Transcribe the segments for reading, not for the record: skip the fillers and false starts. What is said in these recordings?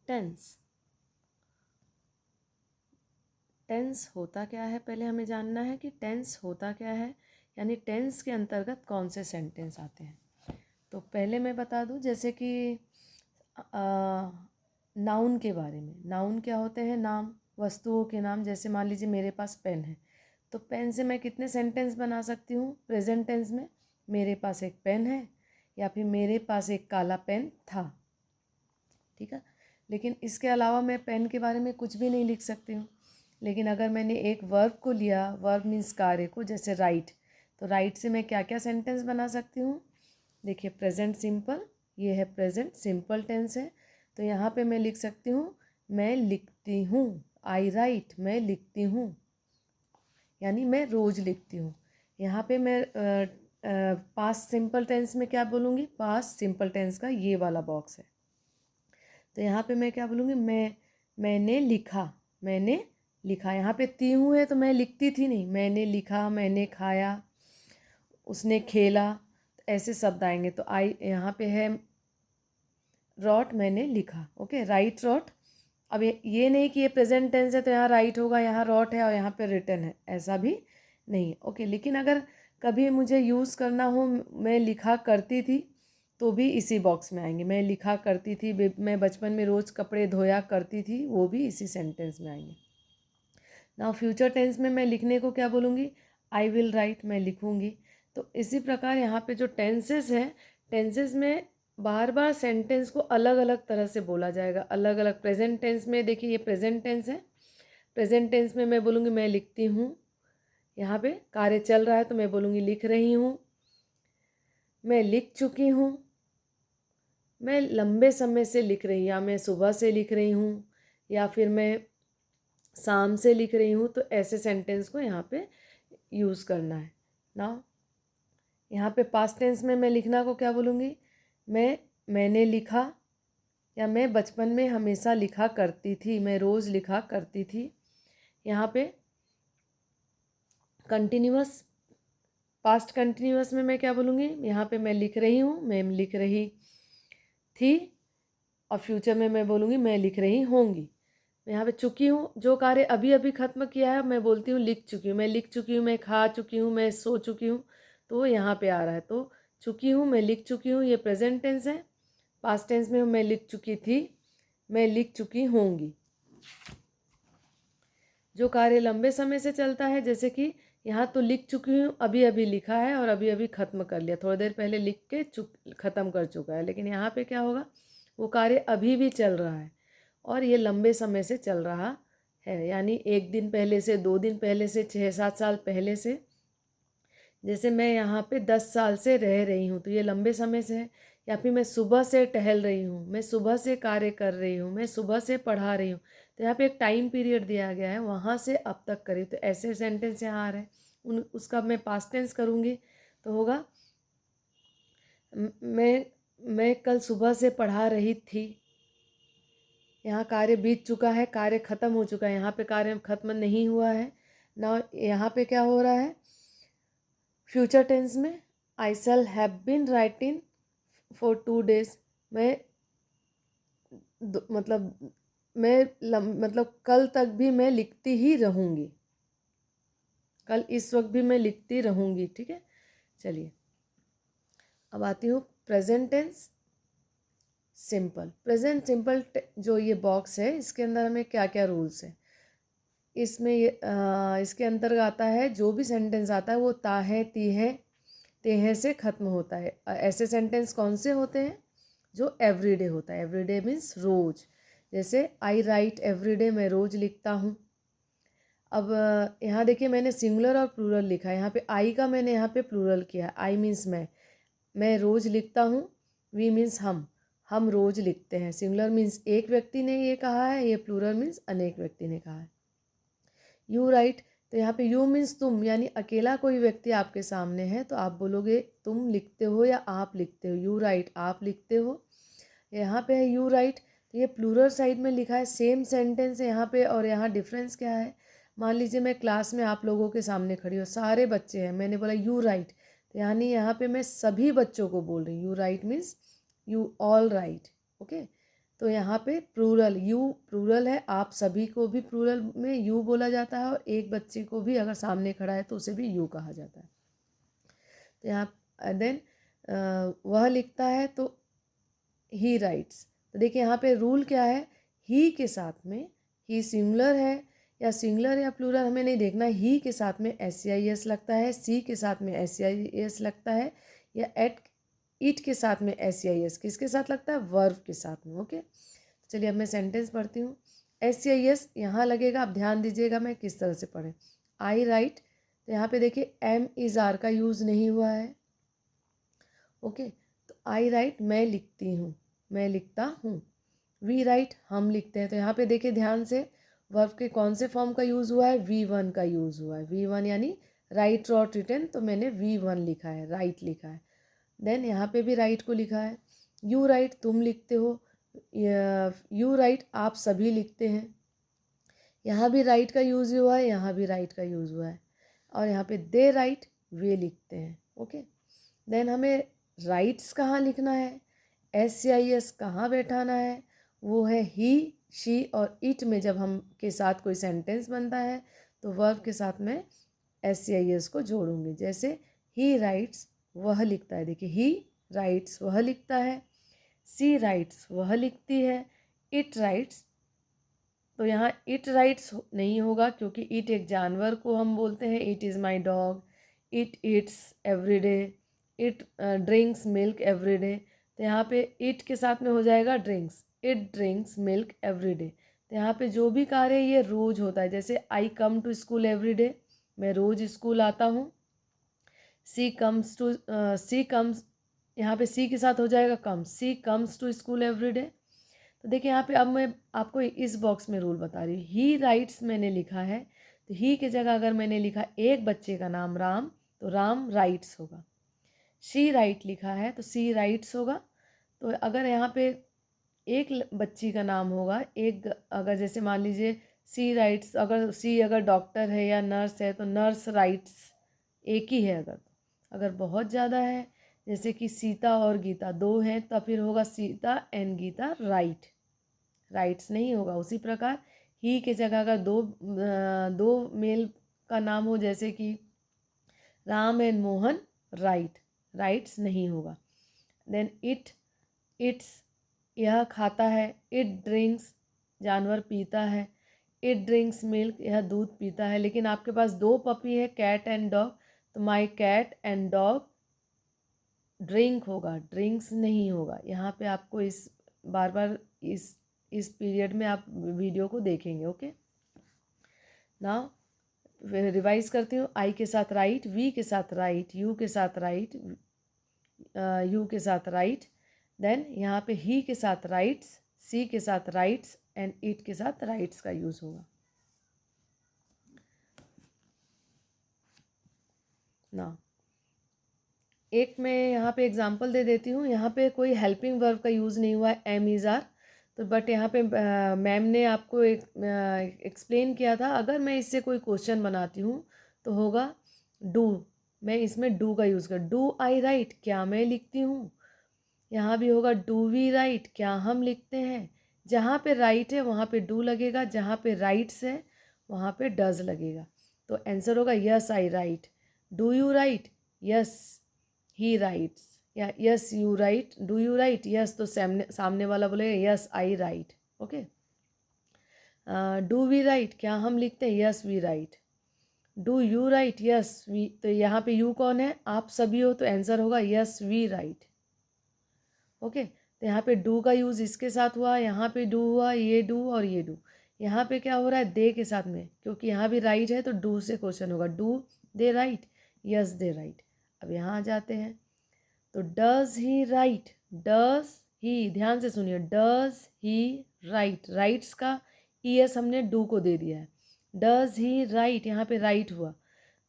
Tense. Tense होता क्या है, पहले हमें जानना है कि टेंस होता क्या है, यानी टेंस के अंतर्गत कौन से सेंटेंस आते हैं। तो पहले मैं बता दूं, जैसे कि नाउन के बारे में। नाउन क्या होते हैं? नाम, वस्तुओं के नाम। जैसे मान लीजिए मेरे पास पेन है, तो पेन से मैं कितने सेंटेंस बना सकती हूँ प्रेजेंट टेंस में? मेरे पास एक पेन है, या फिर मेरे पास एक काला पेन था। ठीक है, लेकिन इसके अलावा मैं पेन के बारे में कुछ भी नहीं लिख सकती हूँ। लेकिन अगर मैंने एक वर्ब को लिया, वर्ब मीन्स कार्य को, जैसे राइट, तो राइट से मैं क्या क्या सेंटेंस बना सकती हूँ? देखिए, प्रेजेंट सिंपल, ये है प्रेजेंट सिंपल टेंस है, तो यहाँ पे मैं लिख सकती हूँ मैं लिखती हूँ। आई राइट, मैं लिखती हूँ, यानी मैं रोज़ लिखती हूँ। यहाँ पे मैं पास्ट सिंपल टेंस में क्या बोलूँगी? पास्ट सिंपल टेंस का ये वाला बॉक्स है, तो यहाँ पे मैं क्या बोलूँगी? मैंने लिखा, मैंने लिखा। यहाँ पे ती हूँ है तो मैं लिखती थी नहीं, मैंने लिखा, मैंने खाया, उसने खेला, ऐसे शब्द आएंगे। तो आई यहाँ पे है रॉट, मैंने लिखा। Okay, write wrote. अब ये नहीं कि ये प्रेजेंट टेंस है तो यहाँ राइट होगा, यहाँ रॉट है और यहाँ पे रिटन है, ऐसा भी नहीं है। ओके, लेकिन अगर कभी मुझे यूज़ करना हो, मैं लिखा करती थी, तो भी इसी बॉक्स में आएंगे। मैं लिखा करती थी, मैं बचपन में रोज़ कपड़े धोया करती थी, वो भी इसी सेंटेंस में आएंगे। नाउ फ्यूचर टेंस में मैं लिखने को क्या बोलूँगी? आई विल राइट, मैं लिखूँगी। तो इसी प्रकार यहाँ पे जो टेंसेस हैं, टेंसेस में बार बार सेंटेंस को अलग अलग तरह से बोला जाएगा, अलग अलग। प्रेजेंट टेंस में देखिए, ये प्रेजेंट टेंस है, प्रेजेंट टेंस में मैं बोलूँगी मैं लिखती हूँ। यहाँ पे कार्य चल रहा है तो मैं बोलूँगी लिख रही हूँ, मैं लिख चुकी हूँ, मैं लंबे समय से लिख रही हूँ, या मैं सुबह से लिख रही हूँ, या फिर मैं शाम से लिख रही हूँ। तो ऐसे सेंटेंस को यहाँ पे यूज़ करना है ना। यहाँ पे पास्ट टेंस में मैं लिखना को क्या बोलूँगी? मैंने लिखा, या मैं बचपन में हमेशा लिखा करती थी, मैं रोज़ लिखा करती थी। यहाँ पे कंटिन्यूअस, पास्ट कंटिन्यूअस में मैं क्या बोलूँगी? यहाँ पे मैं लिख रही हूँ, मैं लिख रही थी, और फ्यूचर में मैं बोलूँगी मैं लिख रही होंगी। यहाँ पे चुकी हूँ, जो कार्य अभी अभी ख़त्म किया है, मैं बोलती हूँ लिख चुकी हूँ। मैं लिख चुकी हूँ, मैं खा चुकी हूँ, मैं सो चुकी हूँ, तो यहाँ पे आ रहा है। तो चुकी हूँ, मैं लिख चुकी हूँ, ये प्रेजेंट टेंस है। पास्ट टेंस में मैं लिख चुकी थी, मैं लिख चुकी होंगी। जो कार्य लंबे समय से चलता है, जैसे कि यहाँ तो लिख चुकी हूँ, अभी अभी लिखा है और अभी अभी ख़त्म कर लिया, थोड़ी देर पहले लिख के ख़त्म कर चुका है। लेकिन यहाँ पे क्या होगा? वो कार्य अभी भी चल रहा है और ये लंबे समय से चल रहा है, यानी 1 दिन पहले से, 2 दिन पहले से, 6-7 साल पहले से। जैसे मैं यहाँ पे 10 साल से रह रही हूँ, तो ये लंबे समय से है। या फिर मैं सुबह से टहल रही हूँ, मैं सुबह से कार्य कर रही हूँ, मैं सुबह से पढ़ा रही हूँ, तो यहाँ पे एक टाइम पीरियड दिया गया है, वहाँ से अब तक करी। तो ऐसे सेंटेंस यहाँ आ रहे हैं। उसका मैं पास्ट टेंस करूँगी तो होगा मैं कल सुबह से पढ़ा रही थी। यहाँ कार्य बीत चुका है, कार्य खत्म हो चुका है, यहाँ पे कार्य खत्म नहीं हुआ है ना। यहाँ पे क्या हो रहा है? फ्यूचर टेंस में I shall have been writing for 2 days। मैं मतलब मतलब कल तक भी मैं लिखती ही रहूँगी, कल इस वक्त भी मैं लिखती रहूँगी। ठीक है, चलिए अब आती हूँ present tense simple. Present simple जो ये बॉक्स है, इसके अंदर हमें क्या क्या रूल्स है? इसमें इसके अंतर्गत आता है जो भी सेंटेंस आता है वो ता है, ती है, ते है से ख़त्म होता है। ऐसे सेंटेंस कौन से होते हैं? जो एवरीडे होता है। एवरीडे मीन्स रोज़। जैसे आई राइट एवरीडे, मैं रोज़ लिखता हूँ। अब यहाँ देखिए, मैंने सिंगुलर और प्लूरल लिखा है। यहाँ पे आई का मैंने यहाँ पे प्लूरल किया। आई मीन्स मैं रोज़ लिखता हूँ। वी मीन्स हम रोज़ लिखते हैं। सिंगुलर मीन्स एक व्यक्ति ने ये कहा है, ये प्लूरल मीन्स अनेक व्यक्ति ने कहा है। यू राइट, तो यहाँ पे यू मीन्स तुम, यानी अकेला कोई व्यक्ति आपके सामने है तो आप बोलोगे तुम लिखते हो या आप लिखते हो। यू राइट, आप लिखते हो। यहाँ पे है यू राइट, तो ये प्लूरल साइड में लिखा है। सेम सेंटेंस है यहाँ पे, और यहाँ डिफरेंस क्या है? मान लीजिए मैं क्लास में आप लोगों के सामने खड़ी हूँ, सारे बच्चे हैं, मैंने बोला यू राइट, तो यानी यहाँ पे मैं सभी बच्चों को बोल रही हूँ। You right means you all right. Okay, तो यहाँ पे प्लूरल, यू प्लूरल है, आप सभी को भी प्लूरल में यू बोला जाता है, और एक बच्चे को भी अगर सामने खड़ा है तो उसे भी यू कहा जाता है। तो यहाँ देन वह लिखता है तो ही राइट्स। तो देखिए यहाँ पे रूल क्या है, ही के साथ में, ही सिंगुलर है या सिंगुलर या प्लूरल हमें नहीं देखना, ही के साथ में SCIS लगता है, सी के साथ में SCIS लगता है, या एट इट के साथ में SCIS किसके साथ लगता है, वर्ब के साथ में। ओके, चलिए अब मैं सेंटेंस पढ़ती हूँ। SCIS यहाँ लगेगा, आप ध्यान दीजिएगा मैं किस तरह से पढ़ें। आई राइट, तो यहाँ पे देखिए एम इज़ आर का यूज़ नहीं हुआ है। ओके, तो आई राइट मैं लिखती हूँ, मैं लिखता हूँ। वी राइट हम लिखते हैं। तो यहाँ पे देखिए ध्यान से, वर्ब के कौन से फॉर्म का यूज़ हुआ है, V1 का यूज़ हुआ है। V1 यानी राइट रॉट रिटन, तो मैंने V1 लिखा है, राइट लिखा है। देन यहाँ पे भी राइट को लिखा है। यू राइट तुम लिखते हो, यू राइट आप सभी लिखते हैं। यहाँ भी राइट का यूज़ हुआ है, यहाँ भी राइट का यूज़ हुआ है, और यहाँ पे दे राइट वे लिखते हैं। ओके, देन हमें राइट्स कहाँ लिखना है, SCIS कहाँ बैठाना है, वो है ही, शी और इट में जब हम के साथ कोई सेंटेंस बनता है तो वर्ब के साथ में SCIS को जोड़ूंगे। जैसे ही राइट्स वह लिखता है, देखिए ही राइट्स वह लिखता है, सी राइट्स वह लिखती है, इट राइट्स, तो यहाँ इट राइट्स नहीं होगा क्योंकि इट एक जानवर को हम बोलते हैं, it is my dog, it eats every day, it drinks milk every day. तो यहाँ पे इट के साथ में हो जाएगा drinks, it drinks milk every day. तो यहाँ पे जो भी कार्य है ये रोज़ होता है। जैसे I come to school every day, मैं रोज़ स्कूल आता हूँ। सी कम्स, यहाँ पे सी के साथ हो जाएगा come, she comes to school every day. तो देखिए यहाँ पे अब मैं आपको इस बॉक्स में रूल बता रही हूँ। ही राइट्स मैंने लिखा है, तो ही की जगह अगर मैंने लिखा एक बच्चे का नाम राम, तो राम राइट्स होगा। शी राइट लिखा है तो सी राइट्स होगा। तो अगर यहाँ पे एक बच्ची का नाम होगा, एक अगर जैसे मान लीजिए सी राइट्स, अगर डॉक्टर है या नर्स है तो नर्स राइट्स एक ही है। अगर बहुत ज़्यादा है, जैसे कि सीता और गीता दो हैं, तो फिर होगा सीता एंड गीता राइट्स नहीं होगा। उसी प्रकार ही के जगह अगर दो मेल का नाम हो, जैसे कि राम एंड मोहन राइट्स नहीं होगा। देन इट्स यह खाता है, इट ड्रिंक्स जानवर पीता है, इट ड्रिंक्स मिल्क यह दूध पीता है। लेकिन आपके पास दो पपी है, कैट एंड डॉग, तो my cat and dog drink होगा, ड्रिंक्स नहीं होगा। यहाँ पे आपको इस बार बार इस पीरियड में आप वीडियो को देखेंगे। ओके, नाउ रिवाइज करती हूँ। आई के साथ राइट, वी के साथ राइट, यू के साथ राइट, यू के साथ राइट, देन यहाँ पे ही के साथ राइट्स, सी के साथ राइट्स एंड इट के साथ राइट्स का यूज़ होगा। ना एक मैं यहाँ पे एग्जांपल दे देती हूँ। यहाँ पे कोई हेल्पिंग वर्ब का यूज़ नहीं हुआ है, एम इज़ आर, तो बट यहाँ पे मैम ने आपको एक्सप्लेन किया था। अगर मैं इससे कोई क्वेश्चन बनाती हूँ तो होगा डू, मैं इसमें डू का यूज़ कर, डू आई राइट क्या मैं लिखती हूँ। यहाँ भी होगा डू वी राइट क्या हम लिखते हैं। जहाँ पे राइट है वहाँ पे डू लगेगा, जहाँ पे राइट्स है वहाँ पे डज लगेगा। तो आंसर होगा yes I write, do you write, yes he writes, या yes you write, do you write, yes तो सामने वाला बोलेगा yes I write. Okay, do we write क्या हम लिखते हैं, yes we write, do you write, yes we, तो यहाँ पे यू कौन है, आप सभी हो, तो आंसर होगा यस वी राइट। ओके, तो यहाँ पे डू का यूज़ इसके साथ हुआ, यहाँ पे डू हुआ, ये डू और ये डू। यहाँ पे क्या हो रहा है, दे के साथ में, क्योंकि यहाँ भी राइट है तो डू से क्वेश्चन होगा, do they right, yes they right. अब यहाँ आ जाते हैं, तो does he right, does he, ध्यान से सुनिए, डज ही राइट, राइट्स का ईएस हमने डू को दे दिया है, डज ही राइट, यहाँ पे राइट हुआ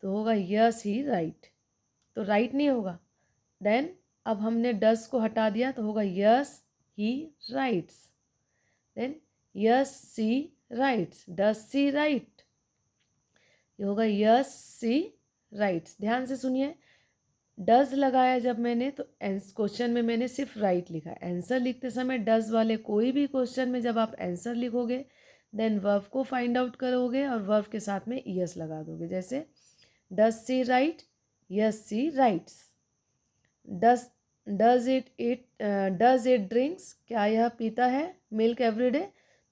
तो होगा यस ही राइट, तो राइट नहीं होगा। देन अब हमने डज को हटा दिया तो होगा yes he writes, then yes she writes, does she write, ये होगा यस सी राइट्स। ध्यान से सुनिए, डज लगाया जब मैंने, तो क्वेश्चन में मैंने सिर्फ राइट लिखा। आंसर लिखते समय डज वाले कोई भी क्वेश्चन में जब आप आंसर लिखोगे देन वर्ब को फाइंड आउट करोगे और वर्ब के साथ में ईएस लगा दोगे। जैसे does she write, yes she writes. Does does it drinks, क्या यह पीता है मिल्क एवरीडे,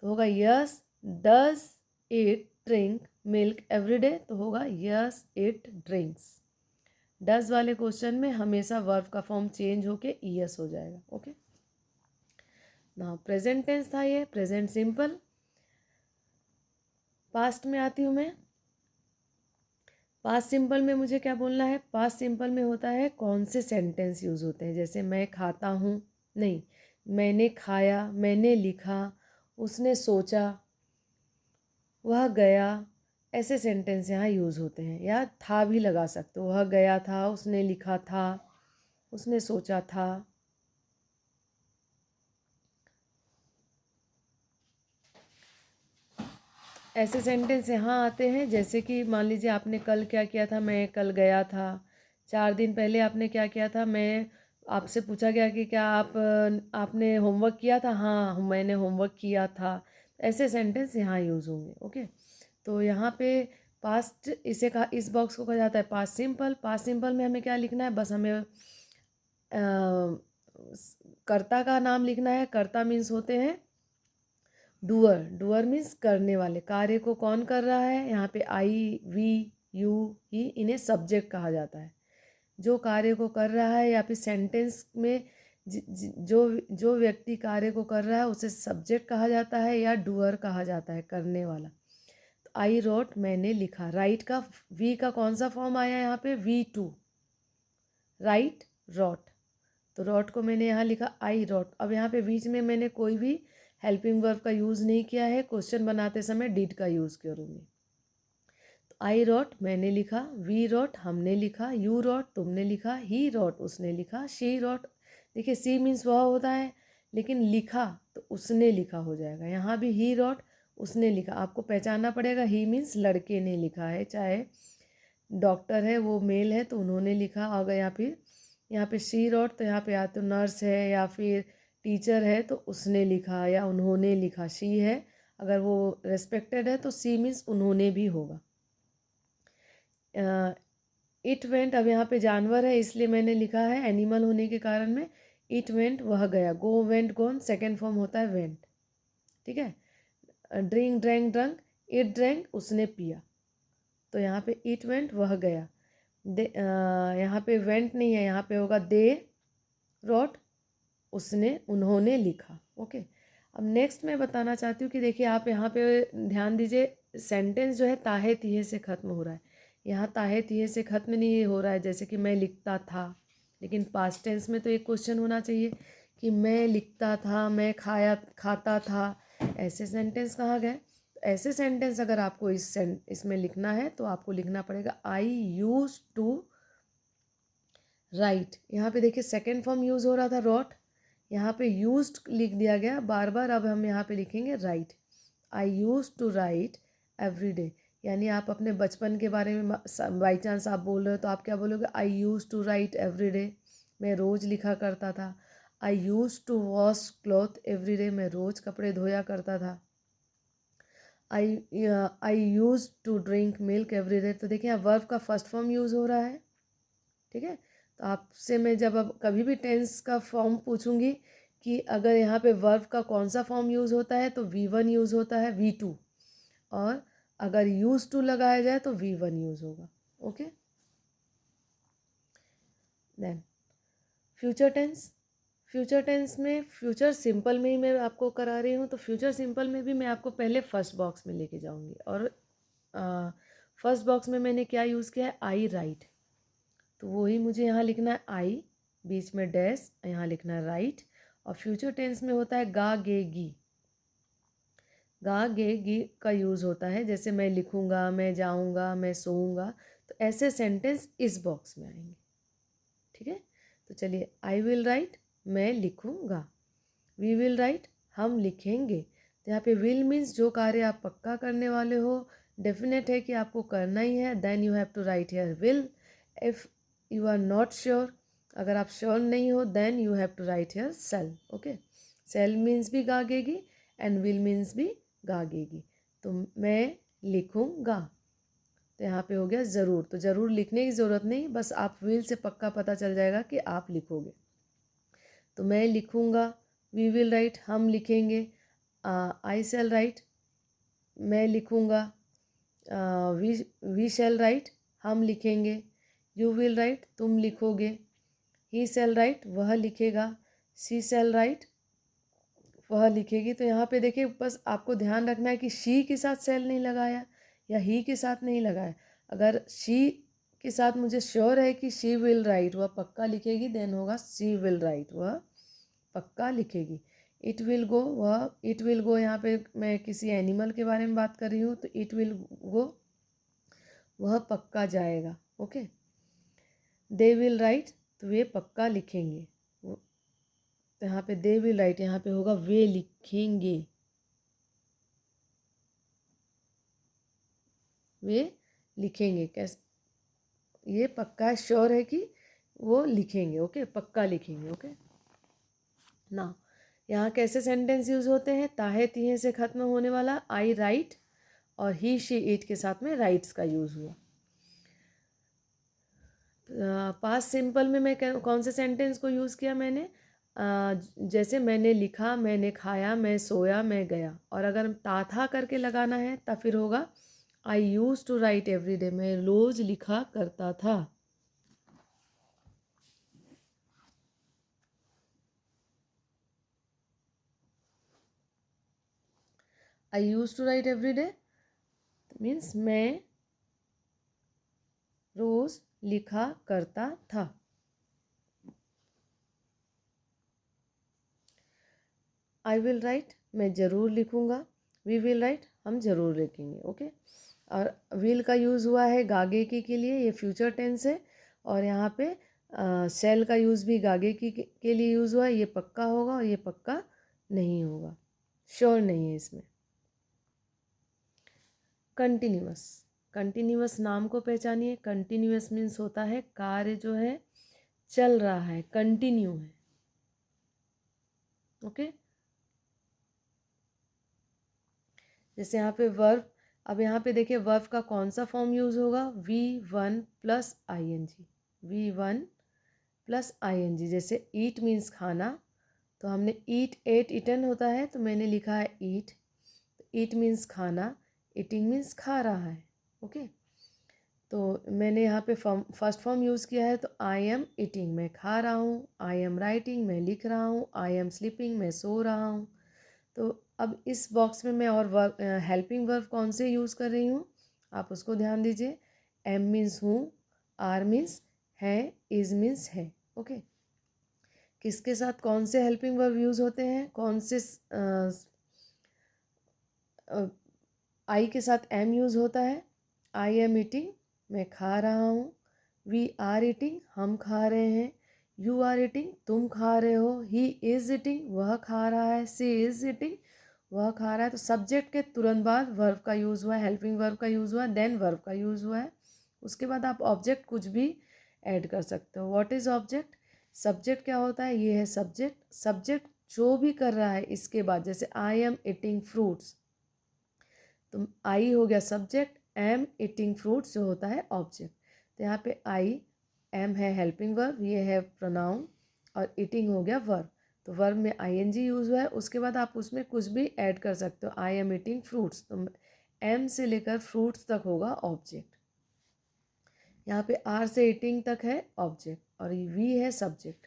तो होगा yes does it drink milk everyday, तो होगा यस इट ड्रिंक्स। डज वाले क्वेश्चन में हमेशा वर्ब का फॉर्म चेंज होके ईएस हो जाएगा। ओके, नाउ प्रेजेंट टेंस था ये, प्रेजेंट सिंपल। पास्ट में आती हूँ मैं। पास्ट सिंपल में मुझे क्या बोलना है? पास्ट सिंपल में होता है कौन से सेंटेंस यूज़ होते हैं। जैसे मैं खाता हूँ, नहीं, मैंने खाया, मैंने लिखा, उसने सोचा, वह गया, ऐसे सेंटेंस यहाँ यूज़ होते हैं। या था भी लगा सकते हो, वह गया था, उसने लिखा था, उसने सोचा था। ऐसे सेंटेंस यहाँ आते हैं। जैसे कि मान लीजिए आपने कल क्या किया था, मैं कल गया था। 4 दिन पहले आपने क्या किया था, मैं आपसे पूछा गया कि क्या आपने होमवर्क किया था, हाँ मैंने होमवर्क किया था। ऐसे सेंटेंस यहाँ यूज़ होंगे। ओके, तो यहाँ पे पास्ट इसे कहा, इस बॉक्स को कहा जाता है पास्ट सिंपल। पास्ट सिंपल में हमें क्या लिखना है? बस हमें कर्ता का नाम लिखना है। कर्ता मीन्स होते हैं डूअर। डूअर मीन्स करने वाले। कार्य को कौन कर रहा है? यहाँ पे आई, वी, यू, ही, इन्हें सब्जेक्ट कहा जाता है। जो कार्य को कर रहा है या फिर सेंटेंस में जो व्यक्ति कार्य को कर रहा है उसे सब्जेक्ट कहा जाता है या डूअर कहा जाता है, करने वाला। तो आई रोट, मैंने लिखा। राइट का वी का कौन सा फॉर्म आया यहाँ पे? V two, write wrote. तो रॉट को मैंने यहाँ लिखा आई रॉट। अब यहाँ पे बीच में मैंने कोई भी हेल्पिंग वर्ब का यूज़ नहीं किया है। क्वेश्चन बनाते समय डिड का यूज़ करूँगी। तो आई रॉट, मैंने लिखा। वी रॉट, हमने लिखा। यू रॉट, तुमने लिखा। ही रॉट, उसने लिखा। शी रॉट, देखिए सी मीन्स वह होता है, लेकिन लिखा तो उसने लिखा हो जाएगा। यहाँ भी ही रॉट, उसने लिखा। आपको पहचानना पड़ेगा, ही मीन्स लड़के ने लिखा है। चाहे डॉक्टर है वो मेल है तो उन्होंने लिखा। अगर यहाँ पे शी रॉट, तो यहाँ पे या तो नर्स है या फिर टीचर है तो उसने लिखा या उन्होंने लिखा। शी है, अगर वो रेस्पेक्टेड है तो सी मीन्स उन्होंने भी होगा। इट वेंट, अब यहाँ पे जानवर है इसलिए मैंने लिखा है एनिमल होने के कारण में। इट वेंट, वह गया। गो वेंट गोन, सेकेंड फॉर्म होता है वेंट। ठीक है। Drink drank drunk, it drank, उसने पिया। तो यहाँ पे इट वेंट, वह गया। यहाँ पे वेंट नहीं है, यहाँ पे होगा दे रॉट, उसने, उन्होंने लिखा। ओके, अब नेक्स्ट मैं बताना चाहती हूँ कि देखिए आप यहाँ पे ध्यान दीजिए, सेंटेंस जो है ताहे तिहे से ख़त्म हो रहा है। यहाँ ताहे तिहे से ख़त्म नहीं हो रहा है। जैसे कि मैं लिखता था, लेकिन पास्ट टेंस में तो एक क्वेश्चन होना चाहिए कि मैं लिखता था, मैं खाता था। ऐसे सेंटेंस कहाँ गए? ऐसे सेंटेंस अगर आपको इसमें लिखना है तो आपको लिखना पड़ेगा आई यूज टू राइट। यहाँ पे देखिए सेकेंड फॉर्म यूज़ हो रहा था रॉट, यहाँ पे यूज्ड लिख दिया गया बार बार। अब हम यहाँ पे लिखेंगे write. I use to write every day, यानी आप अपने बचपन के बारे में बाई चांस आप बोल रहे हो तो आप क्या बोलोगे? I use to write every day, मैं रोज़ लिखा करता था। I use to wash cloth every day, मैं रोज़ कपड़े धोया करता था। I use to drink milk every day. तो देखिए यहाँ वर्ब का फर्स्ट फॉर्म यूज़ हो रहा है। ठीक है, तो आपसे मैं जब अब कभी भी टेंस का फॉर्म पूछूंगी कि अगर यहाँ पे वर्ब का कौन सा फॉर्म यूज़ होता है तो V1 यूज़ होता है, V2, और अगर यूज टू लगाया जाए तो V1 यूज़ होगा। Okay, then future tense. Future tense में फ्यूचर सिंपल में ही मैं आपको करा रही हूँ, तो फ्यूचर सिंपल में भी मैं आपको पहले फर्स्ट बॉक्स में लेके जाऊँगी। और फर्स्ट बॉक्स में मैंने क्या यूज़ किया है? आई राइट, तो वही मुझे यहाँ लिखना है आई, बीच में डैश, यहाँ लिखना है राइट। और फ्यूचर टेंस में होता है गा गे गी। गा गे गी का यूज़ होता है, जैसे मैं लिखूँगा, मैं जाऊँगा, मैं सोऊंगा। तो ऐसे सेंटेंस इस बॉक्स में आएंगे। ठीक है, तो चलिए, आई विल राइट, मैं लिखूँगा। वी विल राइट, हम लिखेंगे। तो यहाँ पे विल मीन्स जो कार्य आप पक्का करने वाले हो, डेफिनेट है कि आपको करना ही है, then you have to write here will. If you are not sure, अगर आप श्योर नहीं हो then you have to write here shall. Okay, shall means भी गागेगी एंड विल मीन्स भी गागेगी. तो मैं लिखूँगा, तो यहाँ पे हो गया ज़रूर. तो ज़रूर लिखने की ज़रूरत नहीं, बस आप विल से पक्का पता चल जाएगा कि आप लिखोगे. तो मैं लिखूँगा, वी विल राइट, हम लिखेंगे. आई शैल राइट, मैं लिखूँगा. वी शैल राइट, हम लिखेंगे. यू विल राइट, तुम लिखोगे. ही शैल राइट, वह लिखेगा. शी शैल राइट, वह लिखेगी. तो यहाँ पे देखिए, बस आपको ध्यान रखना है कि शी के साथ शैल नहीं लगाया या ही के साथ नहीं लगाया. अगर शी के साथ मुझे श्योर है कि शी विल राइट, वह पक्का लिखेगी, देन होगा शी विल राइट, वह पक्का लिखेगी. इट विल गो, वह इट विल गो, यहाँ पे मैं किसी एनिमल के बारे में बात कर रही हूँ, तो इट विल गो, वह पक्का जाएगा. ओके, दे विल राइट, तो वे पक्का लिखेंगे. तो यहाँ पे दे विल राइट, यहाँ पे होगा वे लिखेंगे, वे लिखेंगे. कैसे, ये पक्का श्योर है कि वो लिखेंगे. ओके, पक्का लिखेंगे. ओके ना, यहाँ कैसे सेंटेंस यूज होते हैं? ताहे तिहे से खत्म होने वाला आई राइट और ही शी इट के साथ में राइट्स का यूज हुआ. पास्ट सिंपल में मैं कौन से सेंटेंस को यूज़ किया मैंने? जैसे मैंने लिखा, मैंने खाया, मैं सोया, मैं गया. और अगर ता था करके लगाना है तब फिर होगा I use to write every day, मैं रोज लिखा करता था. I use to write every day means मैं रोज लिखा करता था. आई विल राइट, मैं ज़रूर लिखूँगा. वी विल राइट, हम ज़रूर लिखेंगे. ओके, और विल का यूज़ हुआ है गागेकी के लिए, ये फ्यूचर टेंस है. और यहाँ पे शैल का यूज़ भी गागेकी के लिए यूज़ हुआ है. ये पक्का होगा और ये पक्का नहीं होगा, श्योर नहीं है इसमें. कंटिन्यूअस, कंटिन्यूअस नाम को पहचानिए. कंटिन्यूअस मीन्स होता है कार्य जो है चल रहा है, कंटिन्यू है. ओके, जैसे यहाँ पे वर्ब, अब यहाँ पे देखिए वर्ब का कौन सा फॉर्म यूज़ होगा? V1 plus ING, V1 plus ING. जैसे ईट मीन्स खाना, तो हमने ईट, एट, इटन होता है, तो मैंने लिखा है ईट. ईट मीन्स खाना, ईटिंग मीन्स खा रहा है. ओके, तो मैंने यहाँ पे फर्स्ट फॉर्म यूज़ किया है, तो आई एम ईटिंग, मैं खा रहा हूँ. आई एम राइटिंग, मैं लिख रहा हूँ. आई एम स्लीपिंग, मैं सो रहा हूँ. तो अब इस बॉक्स में मैं और वर्ब, हेल्पिंग वर्ब कौन से यूज़ कर रही हूँ, आप उसको ध्यान दीजिए. एम मीन्स हूँ, आर मीन्स है, इज मीन्स है. ओके, किसके साथ कौन से हेल्पिंग वर्ब यूज़ होते हैं? कौन से? आई के साथ एम यूज़ होता है. आई एम ईटिंग, मैं खा रहा हूँ. वी आर ईटिंग, हम खा रहे हैं. यू आर ईटिंग, तुम खा रहे हो. ही इज़ ईटिंग, वह खा रहा है. सी इज़ ईटिंग, वह खा रहा है. तो सब्जेक्ट के तुरंत बाद वर्ब का यूज़ हुआ है, हेल्पिंग वर्ब का यूज़ हुआ है, देन वर्ब का यूज़ हुआ है. उसके बाद आप ऑब्जेक्ट कुछ भी ऐड कर सकते हो. What is object? सब्जेक्ट क्या होता है? ये है सब्जेक्ट. सब्जेक्ट जो भी कर रहा है इसके बाद, जैसे आई एम ईटिंग फ्रूट्स, तो आई हो गया सब्जेक्ट, एम ईटिंग फ्रूट्स जो होता है ऑब्जेक्ट. तो यहाँ पे आई, एम है हेल्पिंग वर्ब, ये है प्रोनाउन, और ईटिंग हो गया वर्ब. तो वर्ब में ING यूज़ हुआ है. उसके बाद आप उसमें कुछ भी ऐड कर सकते हो. आई एम ईटिंग फ्रूट्स, तो एम से लेकर फ्रूट्स तक होगा ऑब्जेक्ट. यहाँ पे आर से ईटिंग तक है ऑब्जेक्ट, और वी है सब्जेक्ट.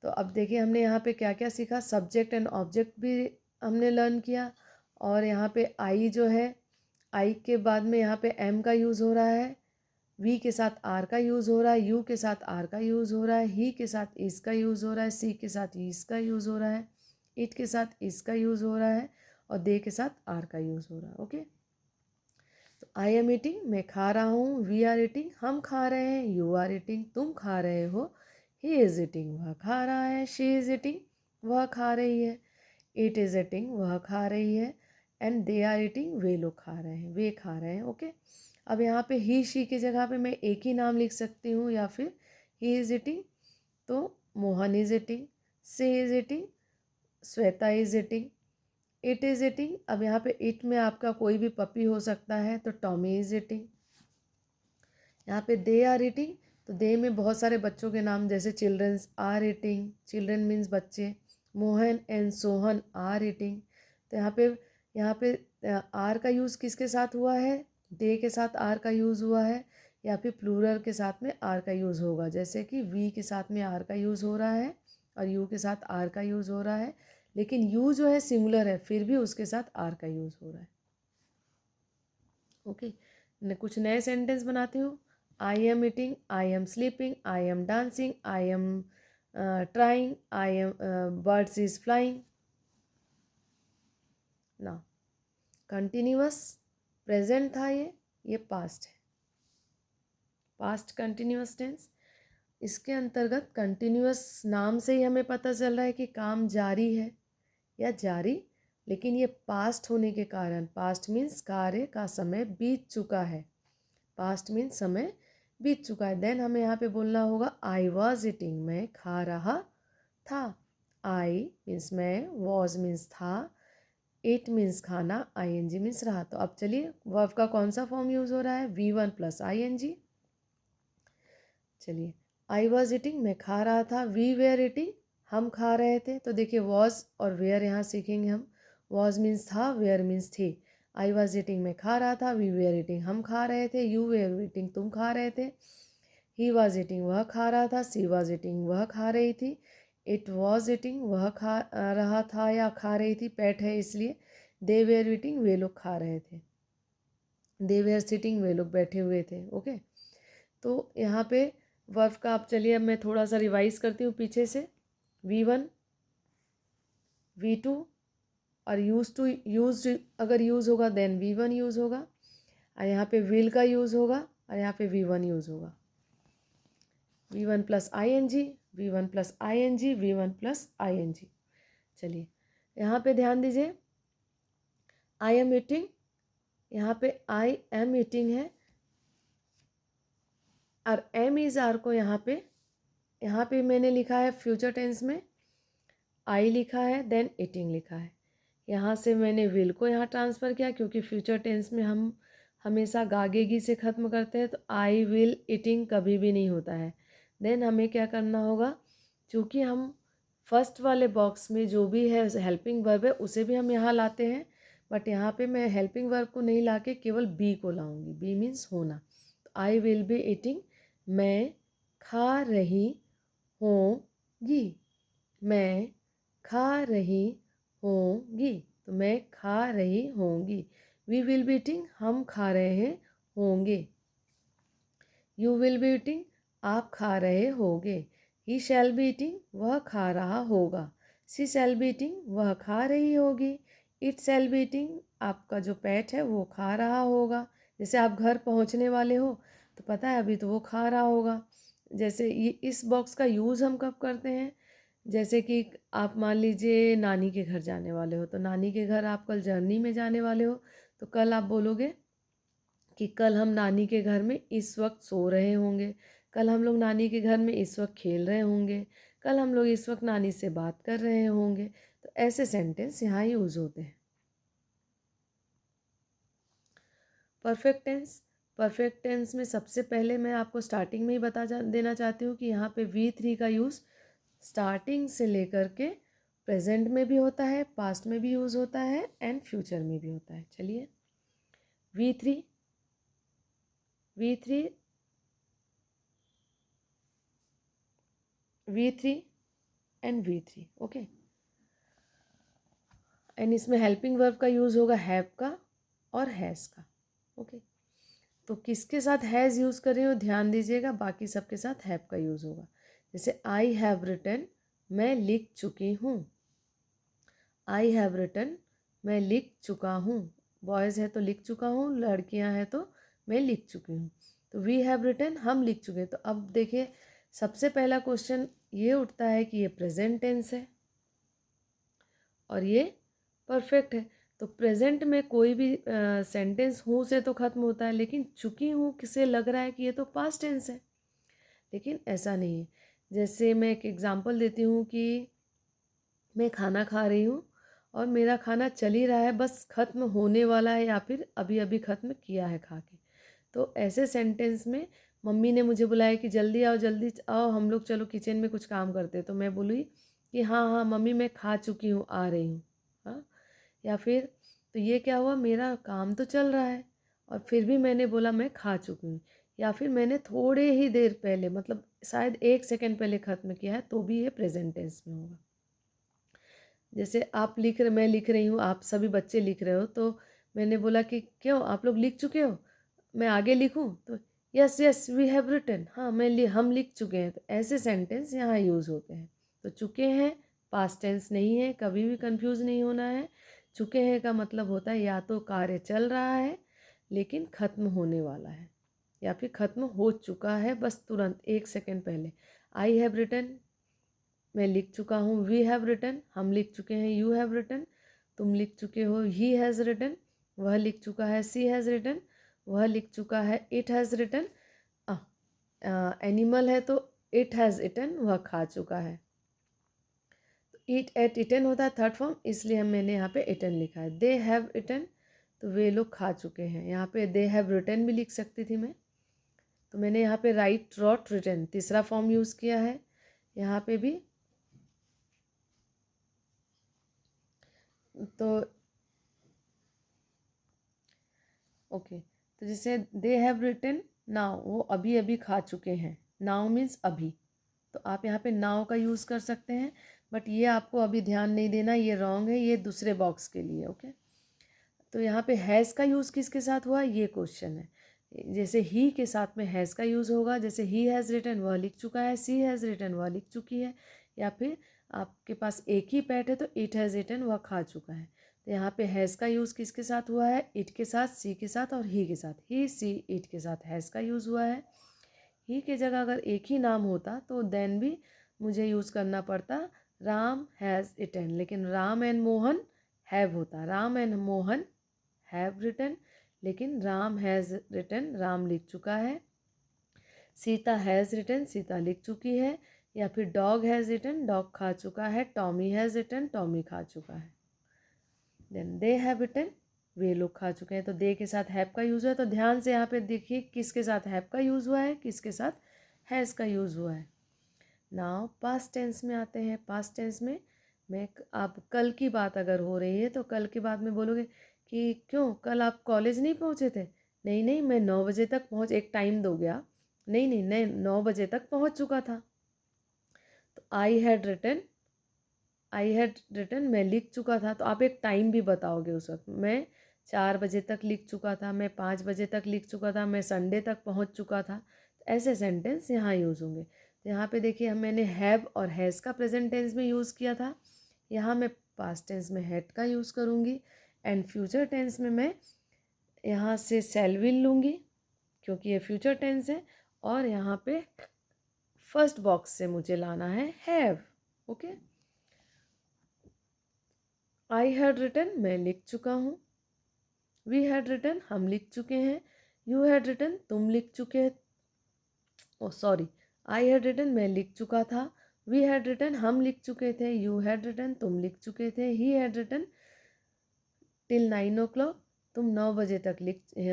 तो अब देखिए हमने यहाँ पे क्या क्या सीखा. सब्जेक्ट एंड ऑब्जेक्ट भी हमने लर्न किया. और यहाँ पे आई जो है, आई के बाद में यहाँ पे एम का यूज़ हो रहा है. वी के साथ आर का यूज़ हो रहा है. यू के साथ आर का यूज़ हो रहा है. ही के साथ इस का यूज़ हो रहा है. सी के साथ इस का यूज़ हो रहा है. इट के साथ इसका यूज़ हो रहा है. और दे के साथ आर का यूज़ हो रहा है. ओके, तो आई एम ईटिंग, मैं खा रहा हूँ. वी आर ईटिंग, हम खा रहे हैं. यू आर ईटिंग, तुम खा रहे हो. ही इज़ ईटिंग, वह खा रहा है. शी इज़ ईटिंग, वह खा रही है. इट इज़ ईटिंग, वह खा रही है. एंड दे आर ईटिंग, वे लोग खा रहे हैं, वे खा रहे हैं. ओके, अब यहाँ पे ही शी की जगह पे मैं एक ही नाम लिख सकती हूँ, या फिर ही इज़ ईटिंग तो Mohan is eating, she is eating, Shweta is eating, it is eating. अब यहाँ पे इट में आपका कोई भी पपी हो सकता है, तो टॉमी इज़ ईटिंग। यहाँ पे दे आर ईटिंग, तो दे में बहुत सारे बच्चों के नाम, जैसे childrens are eating, children means बच्चे, Mohan and Sohan are eating. तो यहाँ पे आर का यूज़ किसके साथ हुआ है, दे के साथ आर का यूज़ हुआ है, या फिर प्लूरल के साथ में आर का यूज़ होगा, जैसे कि वी के साथ में आर का यूज़ हो रहा है और यू के साथ आर का यूज़ हो रहा है, लेकिन यू जो है सिंगुलर है, फिर भी उसके साथ आर का यूज़ हो रहा है। ओके, कुछ नए सेंटेंस बनाती हूँ। I am eating, I am sleeping, I am dancing, I am trying, I am birds is flying. ना कंटिन्यूअस प्रेजेंट था, ये पास्ट है, पास्ट कंटिन्यूअस टेंस। इसके अंतर्गत कंटिन्यूअस नाम से ही हमें पता चल रहा है कि काम जारी है या जारी, लेकिन ये पास्ट होने के कारण, पास्ट मीन्स कार्य का समय बीत चुका है, पास्ट मीन्स समय बीत चुका है। देन हमें यहाँ पे बोलना होगा आई वॉज ईटिंग, मैं खा रहा था। आई मीन्स मैं, वॉज मीन्स था, इट मीन्स खाना, आई एन जी मीन्स रहा। तो अब चलिए वर्ब का कौन सा फॉर्म यूज़ हो रहा है, V1 plus I N G. चलिए, आई वॉज ईटिंग, मैं खा रहा था, वी वेयर ईटिंग, हम खा रहे थे। तो देखिए वॉज और वेयर यहाँ सीखेंगे हम। वॉज मीन्स था, वेयर मीन्स थे। आई वॉज ईटिंग, मैं खा रहा था, वी वेयर ईटिंग, हम खा रहे थे, यू वेयर ईटिंग, तुम खा रहे थे। ही वॉज ईटिंग, वह खा रहा था, सी वॉज ईटिंग, वह खा रही थी। इट वॉज ईटिंग, वह खा रहा था या खा रही थी, पेट है इसलिए। दे वेयर ईटिंग, वे लोग खा रहे थे। दे वेयर सिटिंग, वे लोग बैठे हुए थे। ओके, तो यहाँ पे वर्ब का, आप चलिए अब मैं थोड़ा सा रिवाइज करती हूँ पीछे से। V1, V2 और यूज अगर यूज़ होगा देन V1 यूज़ होगा, और यहाँ पे विल का यूज़ होगा, और यहाँ पे V1 यूज़ होगा। V1 plus I N G, V1 plus I N G, V1 plus I N G. चलिए यहाँ पे ध्यान दीजिए, आई एम ईटिंग, यहाँ पे आई एम ईटिंग है, और एम इज़ आर को यहाँ पे मैंने लिखा है फ्यूचर टेंस में, आई लिखा है, देन ईटिंग लिखा है। यहाँ से मैंने विल को यहाँ ट्रांसफ़र किया, क्योंकि फ्यूचर टेंस में हम हमेशा गागेगी से ख़त्म करते हैं, तो आई विल ईटिंग कभी भी नहीं होता है। देन हमें क्या करना होगा, चूँकि हम फर्स्ट वाले बॉक्स में जो भी है हेल्पिंग वर्ब है उसे भी हम यहाँ लाते हैं, बट यहाँ पे मैं हेल्पिंग वर्ब को नहीं ला के केवल बी को लाऊंगी। बी मीन्स होना। तो आई विल बी ईटिंग, मैं खा रही होंगी, मैं खा रही होंगी, तो मैं खा रही होंगी। वी विल बी ईटिंग, हम खा रहे होंगे। यू विल बी ईटिंग, आप खा रहे होगे। ही शैल बी ईटिंग, वह खा रहा होगा। सी शैल बी ईटिंग, वह खा रही होगी। इट शैल बी ईटिंग, आपका जो पेट है वो खा रहा होगा। जैसे आप घर पहुंचने वाले हो तो पता है अभी तो वो खा रहा होगा। जैसे ये इस बॉक्स का यूज़ हम कब करते हैं, जैसे कि आप मान लीजिए नानी के घर जाने वाले हो, तो नानी के घर आप कल जर्नी में जाने वाले हो, तो कल आप बोलोगे कि कल हम नानी के घर में इस वक्त सो रहे होंगे, कल हम लोग नानी के घर में इस वक्त खेल रहे होंगे, कल हम लोग इस वक्त नानी से बात कर रहे होंगे। तो ऐसे सेंटेंस यहाँ यूज़ होते हैं। परफेक्ट टेंस, परफेक्ट टेंस में सबसे पहले मैं आपको स्टार्टिंग में ही देना चाहती हूँ कि यहाँ पे V3 का यूज़ स्टार्टिंग से लेकर के प्रेजेंट में भी होता है, पास्ट में भी यूज़ होता है, एंड फ्यूचर में भी होता है। चलिए V3 and V3। Okay, and इसमें हेल्पिंग वर्ब का यूज़ होगा हैव का और हैज़ का। ओके, तो किसके साथ हैज़ यूज़ कर रही हूँ ध्यान दीजिएगा, बाकी सबके साथ हैव का यूज़ होगा। जैसे आई हैव रिटन, मैं लिख चुकी हूँ। आई हैव रिटन, मैं लिख चुका हूँ। बॉयज़ है तो लिख चुका हूँ, लड़कियाँ हैं तो मैं लिख चुकी हूँ। तो वी हैव रिटन, हम लिख चुके हैं। तो अब देखिए सबसे पहला क्वेश्चन ये उठता है कि ये प्रेजेंट टेंस है और ये परफेक्ट है। तो प्रेजेंट में कोई भी सेंटेंस हूँ से तो ख़त्म होता है, लेकिन चुकी हूँ किसे लग रहा है कि ये तो पास्ट टेंस है, लेकिन ऐसा नहीं है। जैसे मैं एक एग्ज़ाम्पल देती हूँ कि मैं खाना खा रही हूँ और मेरा खाना चल ही रहा है, बस ख़त्म होने वाला है या फिर अभी अभी ख़त्म किया है खा के। तो ऐसे सेंटेंस में मम्मी ने मुझे बुलाया कि जल्दी आओ, जल्दी आओ, हम लोग चलो किचन में कुछ काम करते हैं। तो मैं बोली कि हाँ हाँ मम्मी मैं खा चुकी हूँ, आ रही हूँ। हाँ, या फिर तो ये क्या हुआ, मेरा काम तो चल रहा है और फिर भी मैंने बोला मैं खा चुकी हूँ, या फिर मैंने थोड़े ही देर पहले, मतलब शायद 1 सेकंड पहले ख़त्म किया है, तो भी ये प्रेजेंट टेंस में होगा। जैसे आप लिख रहे, मैं लिख रही हूँ, आप सभी बच्चे लिख रहे हो, तो मैंने बोला कि क्यों आप लोग लिख चुके हो, मैं आगे लिखूँ? तो yes yes we have written, हाँ हम लिख चुके हैं। तो ऐसे सेंटेंस यहाँ यूज़ होते हैं। तो चुके हैं पास्ट टेंस नहीं है, कभी भी कंफ्यूज नहीं होना है। चुके हैं का मतलब होता है या तो कार्य चल रहा है लेकिन ख़त्म होने वाला है, या फिर ख़त्म हो चुका है बस तुरंत 1 सेकंड पहले। आई हैव रिटन, मैं लिख चुका हूँ। वी हैव रिटन, हम लिख चुके हैं। यू हैव रिटन, तुम लिख चुके हो। ही हैज़ रिटन, वह लिख चुका है। सी हैज़ रिटन, वह लिख चुका है। इट हैज़ रिटन, एनिमल है तो इट हैज़ इटन, वह खा चुका है। तो ईट एट इटन होता है थर्ड फॉर्म, इसलिए मैंने यहाँ पे इटन लिखा है। दे हैव इटन, तो वे लोग खा चुके हैं। यहाँ पे दे हैव रिटन भी लिख सकती थी मैं, तो मैंने यहाँ पे राइट रॉट रिटन तीसरा फॉर्म यूज़ किया है। यहाँ पे भी तो ओके, तो जैसे दे हैव रिटन नाउ, वो अभी अभी खा चुके हैं। नाउ मीन्स अभी, तो आप यहाँ पे नाउ का यूज़ कर सकते हैं, बट ये आपको अभी ध्यान नहीं देना, ये रॉन्ग है, ये दूसरे बॉक्स के लिए। ओके, तो यहाँ पे हैज़ का यूज़ किसके साथ हुआ, ये क्वेश्चन है। जैसे ही के साथ में हैज़ का यूज़ होगा, जैसे ही हैज़ रिटन वह लिख चुका है, सी हैज़ रिटन वह लिख चुकी है, या फिर आपके पास एक ही पैट है तो इट हैज़ रिटन वह खा चुका है। तो यहाँ पे हैज़ का यूज़ किसके साथ हुआ है, इट के साथ, सी के साथ और ही के साथ। ही सी इट के साथ हैज़ का यूज़ हुआ है। ही की जगह अगर एक ही नाम होता तो देन भी मुझे यूज़ करना पड़ता राम हैज़ इटन, लेकिन राम एंड मोहन हैव होता। Ram and Mohan have written, लेकिन राम हैज़ रिटन, राम लिख चुका है। सीता हैज़ रिटन, सीता लिख चुकी है। या फिर डॉग हैज़ रिटन, डॉग खा चुका है। टॉमी हैज़ रिटन, टॉमी खा चुका है। देन दे हैव रिटन, वे लोग खा चुके हैं। तो दे के साथ हैव का यूज़ हुआ है, तो ध्यान से यहाँ पे देखिए किसके साथ हैव का यूज़ हुआ है, किसके साथ हैज़ का यूज़ हुआ है। नाउ पास्ट टेंस में आते हैं। पास्ट टेंस में मैं, आप कल की बात अगर हो रही है तो कल की बात में बोलोगे कि क्यों कल आप कॉलेज नहीं पहुँचे थे? नहीं नहीं, मैं 9 बजे तक पहुँच, एक टाइम दो गया। नहीं नहीं, मैं 9 बजे तक पहुँच चुका था। तो I had written, I had written मैं लिख चुका था, तो आप एक टाइम भी बताओगे उस वक्त। मैं 4 बजे तक लिख चुका था, मैं 5 बजे तक लिख चुका था, मैं संडे तक पहुंच चुका था। तो ऐसे सेंटेंस यहाँ यूज़ होंगे। तो यहाँ पे देखिए मैंने हैव और हैज़ का प्रेजेंट टेंस में यूज़ किया था। यहाँ मैं पास्ट टेंस में हैड का यूज़ करूँगी, एंड फ्यूचर टेंस में मैं यहाँ से शैल विल लूँगी क्योंकि ये फ्यूचर टेंस है, और यहाँ पे फर्स्ट बॉक्स से मुझे लाना है have. Okay, I had written मैं लिख चुका हूँ। वी हैड रिटन हम लिख चुके हैं। यू हैड रिटन तुम लिख चुके, ओ सॉरी, आई हैड रिटन मैं लिख चुका था। वी हैड रिटन हम लिख चुके थे। यू हैड रिटन तुम लिख चुके थे। He had written till 9 o'clock, तुम 9 बजे तक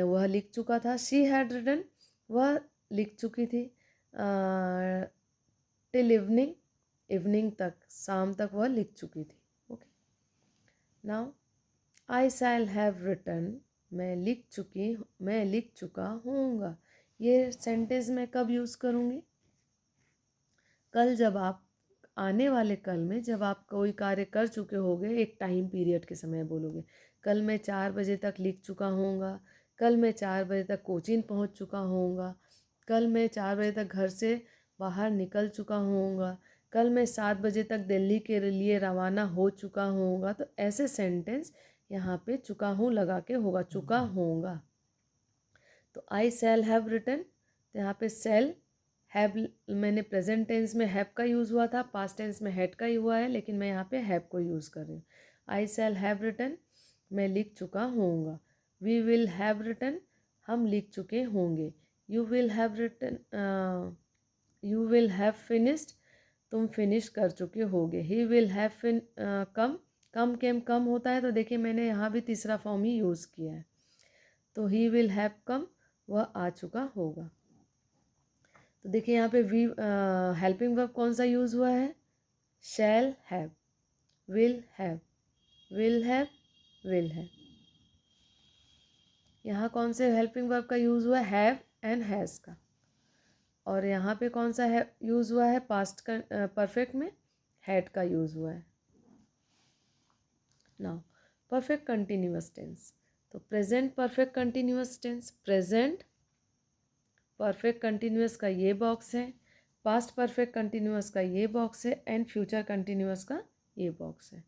वह लिख चुका था। शी हैड रिटन वह लिख चुकी थी। टिल इवनिंग, इवनिंग तक, शाम तक वह लिख चुकी थी। Okay, now I shall have written मैं लिख चुका हूँगा। ये सेंटेंस मैं कब यूज़ करूँगी? कल, जब आप आने वाले कल में जब आप कोई कार्य कर चुके होगे, एक टाइम पीरियड के समय बोलोगे कल मैं 4 बजे तक लिख चुका होऊंगा, कल मैं 4 बजे तक कोचिंग पहुंच चुका होऊंगा, कल मैं 4 बजे तक घर से बाहर निकल चुका होऊंगा, कल मैं 7 बजे तक दिल्ली के लिए रवाना हो चुका होऊंगा। तो ऐसे सेंटेंस यहाँ पे चुका हूँ लगा के होगा, चुका होऊंगा। तो आई सेल हैव रिटन, तो यहाँ पे सेल हैव, मैंने प्रेजेंट टेंस में हैव का यूज़ हुआ था, पास्ट टेंस में हैड का ही हुआ है, लेकिन मैं यहाँ पे हैव को यूज़ कर रही हूँ। आई सेल हैव रिटन मैं लिख चुका होऊंगा। वी विल हैव रिटन, हम लिख चुके होंगे। You will have written, you will have finished, तुम फिनिश कर चुके होगे। ही विल हैव कम, कम केम कम होता है तो देखिए मैंने यहाँ भी तीसरा फॉर्म ही यूज़ किया है। तो ही विल हैव कम, वह आ चुका होगा। तो देखिए यहाँ पे वी हेल्पिंग वर्ब कौन सा यूज़ हुआ है? Shall have, will have, will have, will have. यहाँ कौन से हेल्पिंग वर्ब का यूज़ हुआ है? हैव एंड हैज़ का। और यहाँ पे कौन सा है यूज़ हुआ है? पास्ट का परफेक्ट में हैड का यूज़ हुआ है। नाउ परफेक्ट कंटिन्यूअस टेंस, तो present perfect continuous tense, present perfect continuous का ये बॉक्स है, पास्ट परफेक्ट कंटिन्यूअस का ये बॉक्स है, एंड फ्यूचर कंटिन्यूअस का ये बॉक्स है।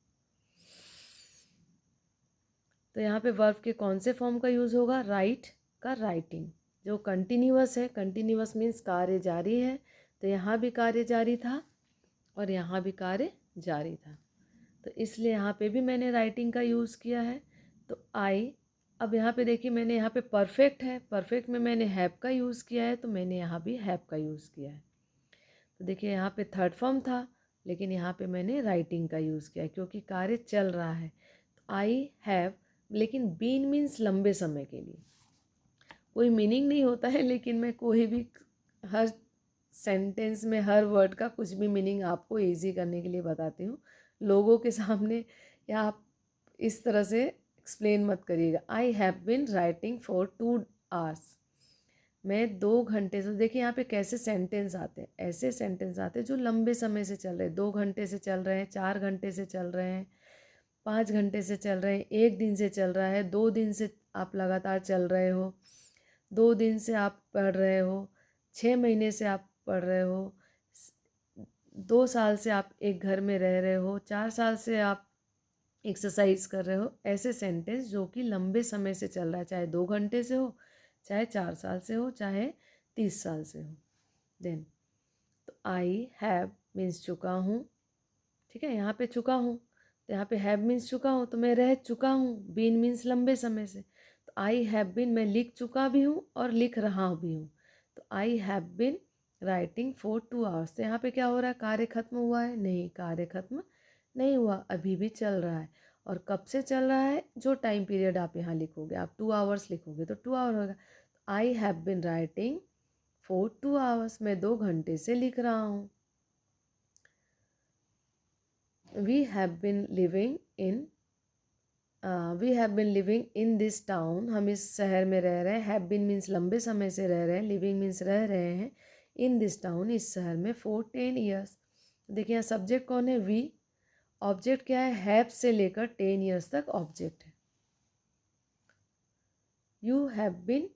तो यहाँ पे वर्ब के कौन से फॉर्म का यूज़ होगा? राइट का राइटिंग। जो कंटिन्यूअस है, कंटिन्यूअस मीन्स कार्य जारी है, तो यहाँ भी कार्य जारी था और यहाँ भी कार्य जारी था, तो इसलिए यहाँ पे भी मैंने राइटिंग का यूज़ किया है। तो आई, अब यहाँ पे देखिए मैंने यहाँ पे परफेक्ट है, परफेक्ट में मैंने हैव का यूज़ किया है, तो मैंने यहाँ भी हैव का यूज़ किया है। तो देखिए यहाँ पे थर्ड फॉर्म था, लेकिन यहाँ पे मैंने राइटिंग का यूज़ किया है क्योंकि कार्य चल रहा है। तो आई हैव, लेकिन बीन मीन्स लंबे समय के लिए, कोई मीनिंग नहीं होता है, लेकिन मैं कोई भी हर सेंटेंस में हर वर्ड का कुछ भी मीनिंग आपको इजी करने के लिए बताती हूँ। लोगों के सामने या आप इस तरह से एक्सप्लेन मत करिएगा। आई have been writing for 2 hours, मैं 2 घंटे से, देखिए यहाँ पे कैसे सेंटेंस आते हैं, ऐसे सेंटेंस आते हैं जो लंबे समय से चल रहे हैं, 2 घंटे से चल रहे हैं, 4 घंटे से चल रहे हैं, 5 घंटे से चल रहे हैं, 1 दिन से चल रहा है, 2 दिन से आप लगातार चल रहे हो, 2 दिन से आप पढ़ रहे हो, 6 महीने से आप पढ़ रहे हो, 2 साल से आप एक घर में रह रहे हो, 4 साल से आप एक्सरसाइज कर रहे हो। ऐसे सेंटेंस जो कि लंबे समय से चल रहा है, चाहे 2 घंटे से हो, चाहे 4 साल से हो, चाहे 30 साल से हो। देन तो आई हैव मीन्स चुका हूँ, ठीक है, यहाँ पे चुका हूँ, तो यहाँ पे हैव मीन्स चुका हूँ, तो मैं रह चुका हूँ। बीन मीन्स लंबे समय से, तो आई हैव बीन, मैं लिख चुका भी हूँ और लिख रहा भी हूँ। तो I have been writing for 2 hours, तो यहाँ पे क्या हो रहा है? कार्य खत्म हुआ है? नहीं, कार्य खत्म नहीं हुआ, अभी भी चल रहा है। और कब से चल रहा है? जो टाइम पीरियड आप यहाँ लिखोगे, आप 2 hours लिखोगे तो 2 hour होगा। I have been writing for 2 hours, मैं 2 घंटे से लिख रहा हूँ। We have been living in, we have been living in this town, हम इस शहर में रह रहे हैं। हैव बिन मीन्स लंबे समय से रह रहे हैं, लिविंग मीन्स रह रहे हैं, इन दिस टाउन इस शहर में, फॉर 10 years। देखिए यहाँ सब्जेक्ट कौन है? वी। ऑब्जेक्ट क्या है? हैव से लेकर 10 years तक ऑब्जेक्ट है। यू हैव बिन,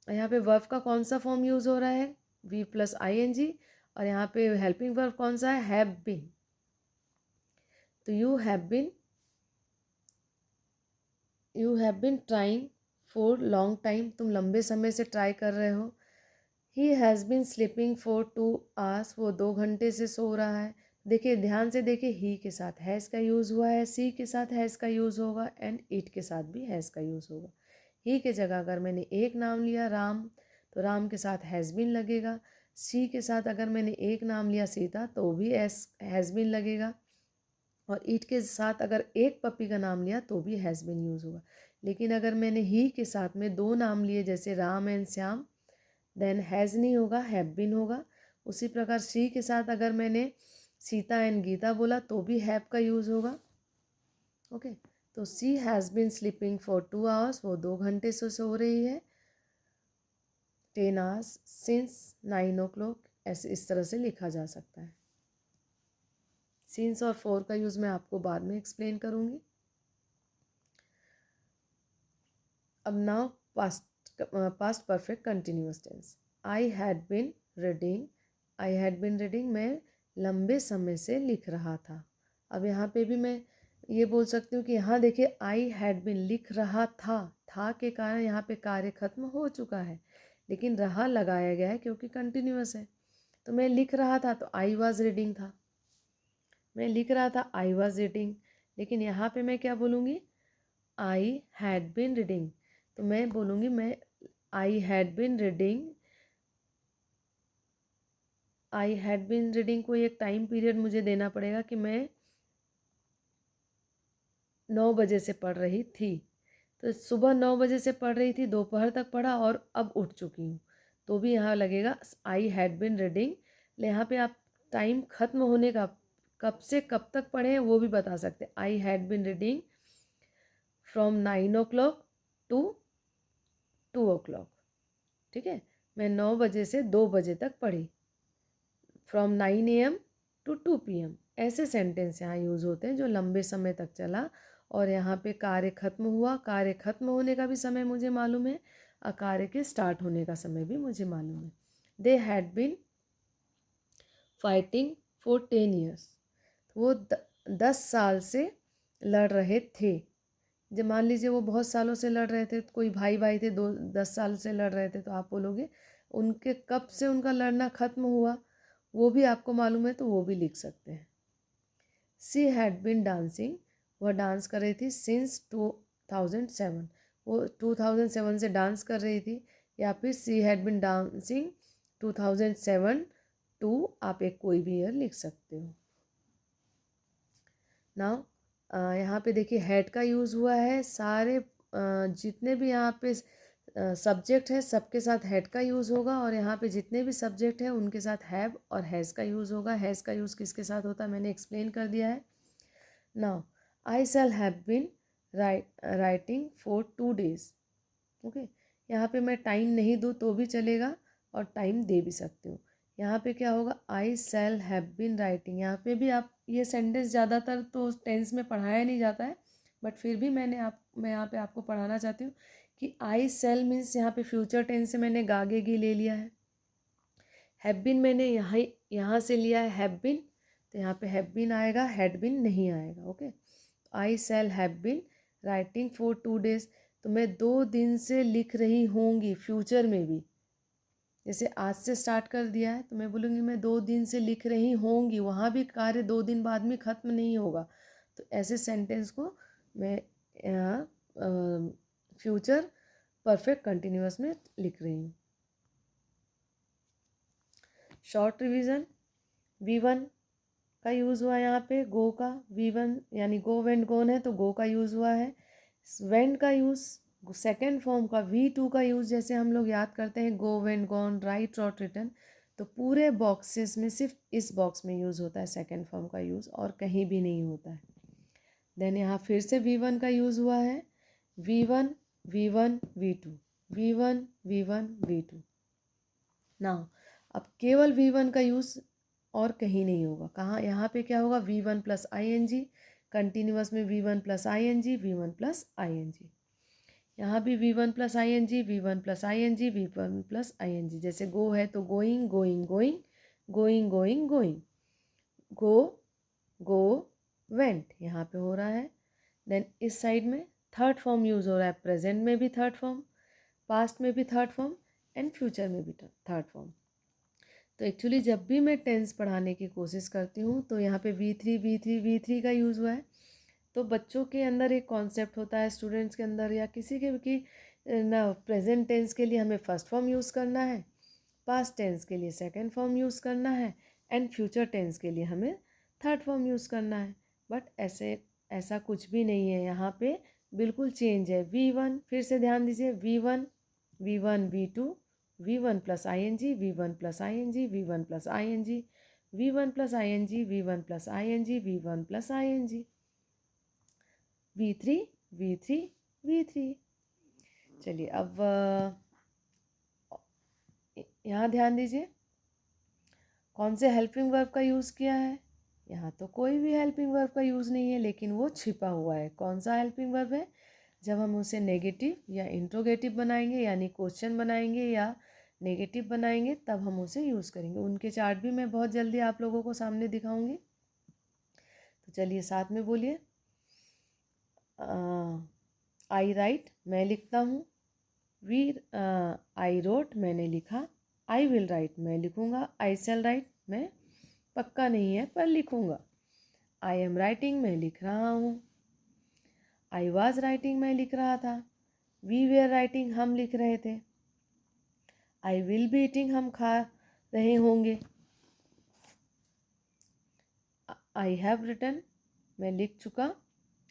यहाँ पे वर्ब का कौन सा फॉर्म यूज हो रहा है? वी प्लस ING, और यहाँ पे हेल्पिंग वर्ब कौन सा है? Have been. तो you have been trying for long time, तुम लंबे समय से ट्राई कर रहे हो। He has been sleeping for 2 hours, वो 2 घंटे से सो रहा है। देखिए ध्यान से देखिए, ही के साथ हैज़ का यूज़ हुआ है, सी के साथ हैज़ का यूज़ होगा, एंड इट के साथ भी हैज़ का यूज़ होगा। ही के जगह अगर मैंने एक नाम लिया राम, तो राम के साथ हैज़ बिन लगेगा। सी के साथ अगर मैंने एक नाम लिया सीता, तो भी हैज़ बिन लगेगा। और ईट के साथ अगर एक पपी का नाम लिया तो भी हैज़ बिन यूज़ होगा। लेकिन अगर मैंने ही के साथ में 2 नाम लिए, जैसे Ram and Shyam, then has नहीं होगा, हैव बिन होगा। उसी प्रकार सी के साथ अगर मैंने सीता एंड गीता बोला तो भी हैव का यूज़ होगा। ओके, तो she has been sleeping for 2 hours, वो 2 घंटे से सो रही है। 10 hours सिंस 9 o'clock, ऐसे इस तरह से लिखा जा सकता है। सिंस और फॉर का यूज़ मैं आपको बाद में एक्सप्लेन करूँगी। अब now past perfect continuous tense. I had been reading, I had been reading, मैं लंबे समय से लिख रहा था। अब यहाँ पे भी मैं ये बोल सकती हूँ कि यहाँ देखिए आई हैड बिन लिख रहा था के कारण यहाँ पे कार्य खत्म हो चुका है, लेकिन रहा लगाया गया है क्योंकि कंटिन्यूअस है। तो मैं लिख रहा था तो आई वॉज रीडिंग था, मैं लिख रहा था आई वॉज रीडिंग। लेकिन यहाँ पे मैं क्या बोलूँगी? आई हैड बिन रीडिंग, तो मैं बोलूँगी मैं आई had been reading, I had been reading को एक टाइम पीरियड मुझे देना पड़ेगा कि मैं 9 बजे से पढ़ रही थी। तो सुबह 9 बजे से पढ़ रही थी, दोपहर तक पढ़ा और अब उठ चुकी हूँ, तो भी यहाँ लगेगा आई हैड बिन रीडिंग। यहाँ पे आप टाइम ख़त्म होने का, कब से कब तक पढ़े हैं वो भी बता सकते हैं। I had been reading from 9 o'clock to 2 o'clock, ठीक है। मैं 9 बजे से 2 बजे तक पढ़ी, फ्रॉम 9 AM टू 2 PM। ऐसे सेंटेंस यहाँ यूज़ होते हैं जो लंबे समय तक चला, और यहाँ पे कार्य खत्म हुआ, कार्य खत्म होने का भी समय मुझे मालूम है, और कार्य के स्टार्ट होने का समय भी मुझे मालूम है। They had been fighting for 10 years, वो 10 साल से लड़ रहे थे। जब मान लीजिए वो बहुत सालों से लड़ रहे थे, कोई भाई भाई थे, 10 साल से लड़ रहे थे, तो आप बोलोगे उनके कब से उनका लड़ना खत्म हुआ, वो भी आपको मालूम है तो वो भी लिख सकते हैं। सी हैड बिन डांसिंग, वह डांस कर रही थी सिंस 2007, वो 2007 से डांस कर रही थी। या फिर she had been dancing 2007 to, आप एक कोई भी ईयर लिख सकते हो। नाउ यहाँ पे देखिए हैड का यूज़ हुआ है, सारे जितने भी यहाँ पे सब्जेक्ट है सबके साथ हैड का यूज़ होगा, और यहाँ पे जितने भी सब्जेक्ट है उनके साथ हैव और हैज़ का यूज़ होगा। हैज़ का यूज़ किसके साथ होता है मैंने एक्सप्लेन कर दिया है। Now I shall have been writing for 2 days, okay. यहाँ पे मैं टाइम नहीं दूँ तो भी चलेगा और टाइम दे भी सकती हूँ। यहाँ पे क्या होगा, आई शैल हैव बिन राइटिंग। यहाँ पे भी आप ये सेंटेंस ज़्यादातर तो टेंस में पढ़ाया नहीं जाता है, बट फिर भी मैं यहाँ पे आपको पढ़ाना चाहती हूँ कि आई शैल मीन्स यहाँ पे फ्यूचर टेंस से मैंने गागेगी ले लिया है। हैव बिन मैंने यहाँ से लिया है हैव बिन, तो यहाँ पे हैव बिन आएगा, हैड बिन नहीं आएगा, okay. I shall have been writing for 2 days, तो मैं 2 दिन से लिख रही होंगी, फ्यूचर में भी। जैसे आज से स्टार्ट कर दिया है तो मैं बोलूँगी मैं 2 दिन से लिख रही होंगी, वहाँ भी कार्य 2 दिन बाद में ख़त्म नहीं होगा। तो ऐसे सेंटेंस को मैं फ्यूचर परफेक्ट कंटिन्यूअस में लिख रही हूँ। शॉर्ट रिवीजन, V1 का यूज़ हुआ यहाँ पे, गो का। V1 यानी गो वेंट गोन है तो गो का यूज़ हुआ है। वेंट का यूज़ सेकेंड फॉर्म का, V2 का यूज़ जैसे हम लोग याद करते हैं go went gone write wrote written, तो पूरे बॉक्सेस में सिर्फ इस बॉक्स में यूज़ होता है सेकेंड फॉर्म का यूज़, और कहीं भी नहीं होता है। देन यहाँ फिर से V1 का यूज़ हुआ है, V1 V1 V2, V1 V1 V2। Now अब केवल V1 का यूज़ और कहीं नहीं होगा। कहाँ, यहाँ पे क्या होगा, V1 प्लस ING, कंटिन्यूअस में V1 plus ING, V1 plus ING। यहाँ भी V1 plus ING, V1 plus ING, V1 plus ING। जैसे गो है तो going going going, going going going, go go went यहाँ पे हो रहा है। देन इस साइड में थर्ड फॉर्म यूज़ हो रहा है, प्रेजेंट में भी थर्ड फॉर्म, पास्ट में भी थर्ड फॉर्म, एंड फ्यूचर में भी थर्ड फॉर्म। तो एक्चुअली जब भी मैं टेंस पढ़ाने की कोशिश करती हूँ तो यहाँ पे V3 का यूज़ हुआ है। तो बच्चों के अंदर एक कॉन्सेप्ट होता है, स्टूडेंट्स के अंदर या किसी के भी, ना प्रेजेंट टेंस के लिए हमें फर्स्ट फॉर्म यूज़ करना है, पास्ट टेंस के लिए सेकंड फॉर्म यूज़ करना है, एंड फ्यूचर टेंस के लिए हमें थर्ड फॉर्म यूज़ करना है। बट ऐसा कुछ भी नहीं है यहाँ पे, बिल्कुल चेंज है। V1 फिर से ध्यान दीजिए, V1 V1 V2, V1 plus ING, V1 plus ING, V1 plus ING, V1 plus ING, V1 plus ING, V1 plus ING, V3 V3 V3। चलिए अब यहाँ ध्यान दीजिए, कौन से हेल्पिंग वर्ब का यूज़ किया है। यहाँ तो कोई भी हेल्पिंग वर्ब का यूज़ नहीं है, लेकिन वो छिपा हुआ है। कौन सा हेल्पिंग वर्ब है, जब हम उसे नेगेटिव या इंट्रोगेटिव बनाएंगे, यानी क्वेश्चन बनाएंगे या नेगेटिव बनाएंगे, तब हम उसे यूज़ करेंगे। उनके चार्ट भी मैं बहुत जल्दी आप लोगों को सामने दिखाऊंगी। तो चलिए साथ में बोलिए, आई राइट मैं लिखता हूँ, आई रोट मैंने लिखा, आई विल राइट मैं लिखूँगा, आई शैल राइट मैं पक्का नहीं है पर लिखूँगा, आई एम राइटिंग मैं लिख रहा हूँ, आई वॉज राइटिंग मैं लिख रहा था। वी वेयर राइटिंग हम लिख रहे थे। आई विल बी ईटिंग हम खा रहे होंगे। आई हैव रिटन मैं लिख चुका।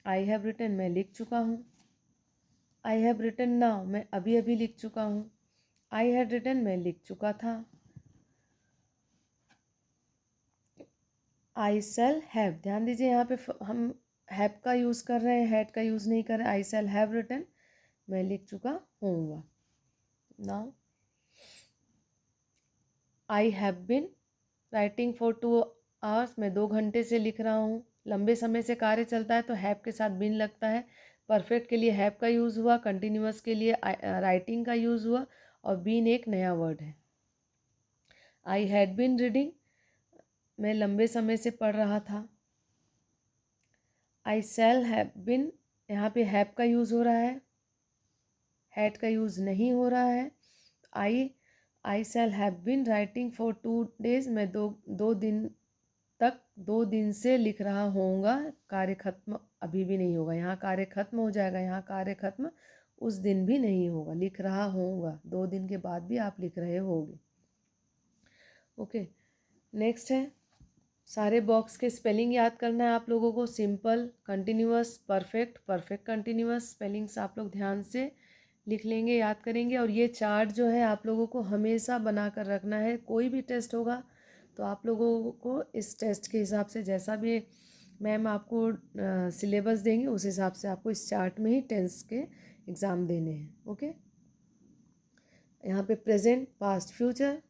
आई हैव रिटन मैं लिख चुका हूँ। आई हैव रिटन नाउ मैं अभी अभी लिख चुका हूँ। आई हैड रिटन मैं लिख चुका था। आई सेल हैव, ध्यान दीजिए यहाँ पे हम हैव का यूज़ कर रहे हैं, हैड का यूज़ नहीं कर रहे। आई सेल हैव रिटन मैं लिख चुका हूँगा। Now I have been writing for 2 hours मैं 2 घंटे से लिख रहा हूँ। लंबे समय से कार्य चलता है तो हैव के साथ बिन लगता है। परफेक्ट के लिए हैव का यूज़ हुआ, कंटिन्यूअस के लिए राइटिंग का यूज़ हुआ और बीन एक नया वर्ड है। आई हैड बिन रीडिंग मैं लंबे समय से पढ़ रहा था। आई सेल हैव बिन यहाँ पे हैव का यूज़ हो रहा है, हैड का यूज़ नहीं हो रहा है। I shall have been writing for 2 days मैं दो दिन तक 2 दिन से लिख रहा होऊंगा। कार्य खत्म अभी भी नहीं होगा, यहाँ कार्य खत्म हो जाएगा, यहाँ कार्य खत्म उस दिन भी नहीं होगा। लिख रहा होऊंगा 2 दिन के बाद भी आप लिख रहे होगे। ओके, नेक्स्ट है सारे बॉक्स के स्पेलिंग याद करना है आप लोगों को। Simple, continuous, perfect, perfect continuous spellings आप लोग ध्यान से लिख लेंगे, याद करेंगे। और ये चार्ट जो है आप लोगों को हमेशा बना कर रखना है। कोई भी टेस्ट होगा तो आप लोगों को इस टेस्ट के हिसाब से जैसा भी मैम आपको सिलेबस देंगे उस हिसाब से आपको इस चार्ट में ही टेंस के एग्ज़ाम देने हैं। ओके, यहाँ पे present, past, future,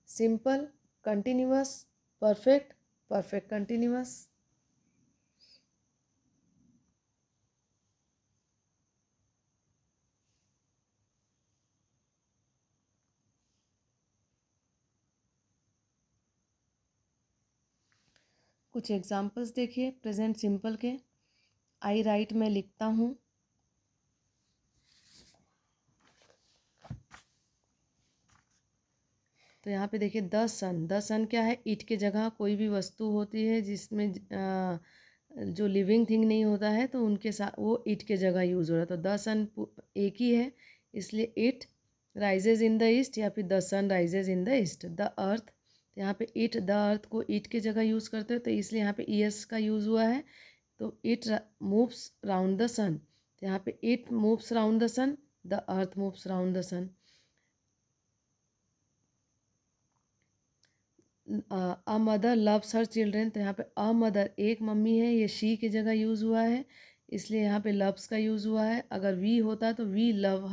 simple, continuous, perfect, perfect continuous. कुछ एग्जांपल्स देखिए प्रेजेंट सिंपल के। आई राइट मैं लिखता हूँ। तो यहाँ पे देखिए द सन, द सन क्या है? ईट के जगह कोई भी वस्तु होती है जिसमें जो लिविंग थिंग नहीं होता है तो उनके साथ वो ईट के जगह यूज़ हो रहा है। तो द सन एक ही है, इसलिए it rises in the east या फिर the sun rises in the east. The earth, यहाँ पे इट, द अर्थ को ईट के जगह यूज़ करते हैं तो इसलिए यहाँ पे ईएस का यूज़ हुआ है। तो it moves round the sun, तो यहाँ पे it moves round the sun, the earth moves round the sun. A mother loves her children, तो यहाँ पे अ मदर एक मम्मी है, ये शी की जगह यूज़ हुआ है इसलिए यहाँ पे लव्स का यूज़ हुआ है। अगर वी होता तो वी लव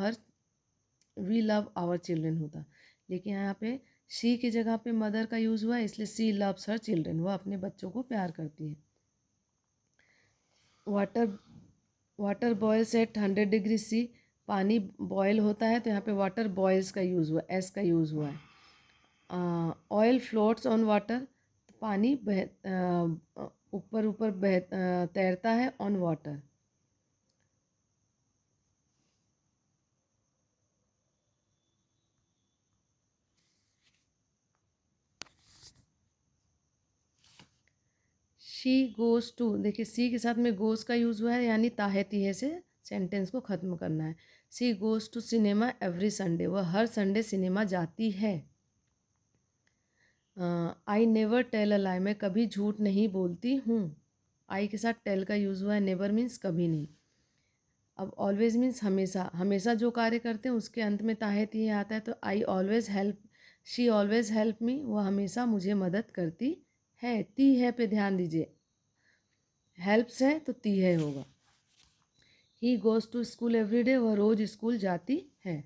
आवर चिल्ड्रेन होता, लेकिन यहाँ पे शी की जगह पे मदर का यूज़ हुआ है इसलिए सी लव्स हर चिल्ड्रेन, वह अपने बच्चों को प्यार करती है। Water water boils at 100 degree C, पानी बॉयल होता है तो यहाँ पे वाटर बॉयल्स का यूज़ हुआ, एस का यूज़ हुआ है। ऑयल फ्लोट्स ऑन वाटर, पानी बह ऊपर ऊपर बह तैरता है on water. She goes to, देखिए सी के साथ में गोज़ का यूज़ हुआ है यानी ताहे तीहे से सेंटेंस को ख़त्म करना है। She goes to cinema every Sunday, वह हर संडे सिनेमा जाती है। I never tell a lie, मैं कभी झूठ नहीं बोलती हूँ। आई के साथ टेल का यूज़ हुआ है, नेवर मीन्स कभी नहीं। अब ऑलवेज मीन्स हमेशा, हमेशा जो कार्य करते हैं उसके अंत में ताहे तीहे आता है। तो I always help, she always help me, वह हमेशा मुझे मदद करती है। ती है पे ध्यान दीजिए, हेल्प्स है तो ती है होगा। He goes to school every day, वह रोज़ स्कूल जाती है।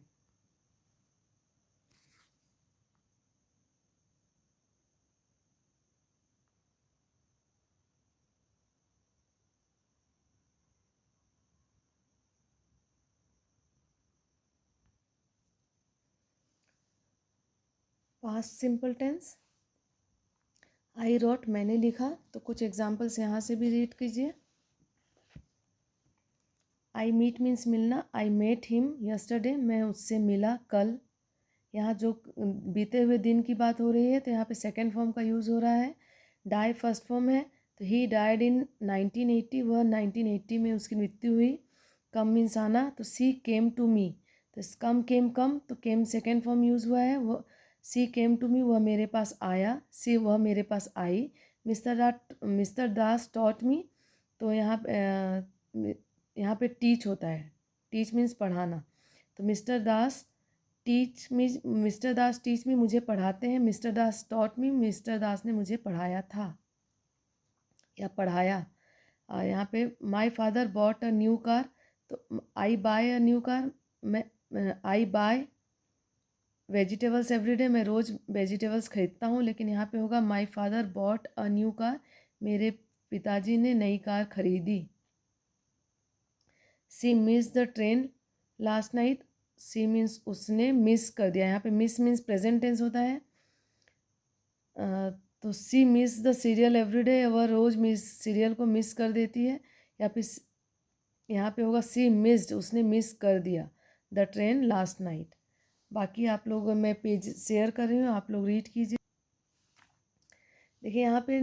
Past simple tense, I wrote मैंने लिखा, तो कुछ एग्जाम्पल्स यहाँ से भी रीड कीजिए। आई मीट मीन्स मिलना, आई मेट हिम यस्टरडे, मैं उससे मिला कल। यहाँ जो बीते हुए दिन की बात हो रही है तो यहाँ पे सेकेंड फॉर्म का यूज़ हो रहा है। डाई फर्स्ट फॉर्म है तो ही डाइड इन 1980, वह 1980 में उसकी मृत्यु हुई। कम मीन्स आना, तो सी केम टू मी, तो कम केम कम, तो केम सेकेंड फॉर्म यूज़ हुआ है। वो सी केम टू मी, वह मेरे पास आया। सी, वह मेरे पास आई। मिस्टर दास टॉट मी, तो यहाँ पे टीच होता है। टीच मीन्स पढ़ाना। तो मिस्टर दास टीच मी, मुझे पढ़ाते हैं। Mister Das taught me, mister Das ने मुझे पढ़ाया था या पढ़ाया। यहाँ पे my father bought a new car, तो I buy a new car, I buy vegetables everyday, मैं रोज़ वेजिटेबल्स खरीदता हूँ। लेकिन यहाँ पे होगा my father bought a new car, मेरे पिताजी ने नई कार खरीदी। She miss the train last night, she means उसने मिस कर दिया। यहाँ पे मिस मीन्स प्रेजेंट टेंस होता है। तो सी मिस द सीरियल एवरीडे, वह रोज़ सीरियल को मिस कर देती है। या फिर यहाँ पे होगा सी मिस्ड, उसने मिस कर दिया द ट्रेन लास्ट नाइट। बाकी आप लोग, मैं पेज शेयर कर रही हूँ, आप लोग रीड कीजिए। देखिए यहाँ पे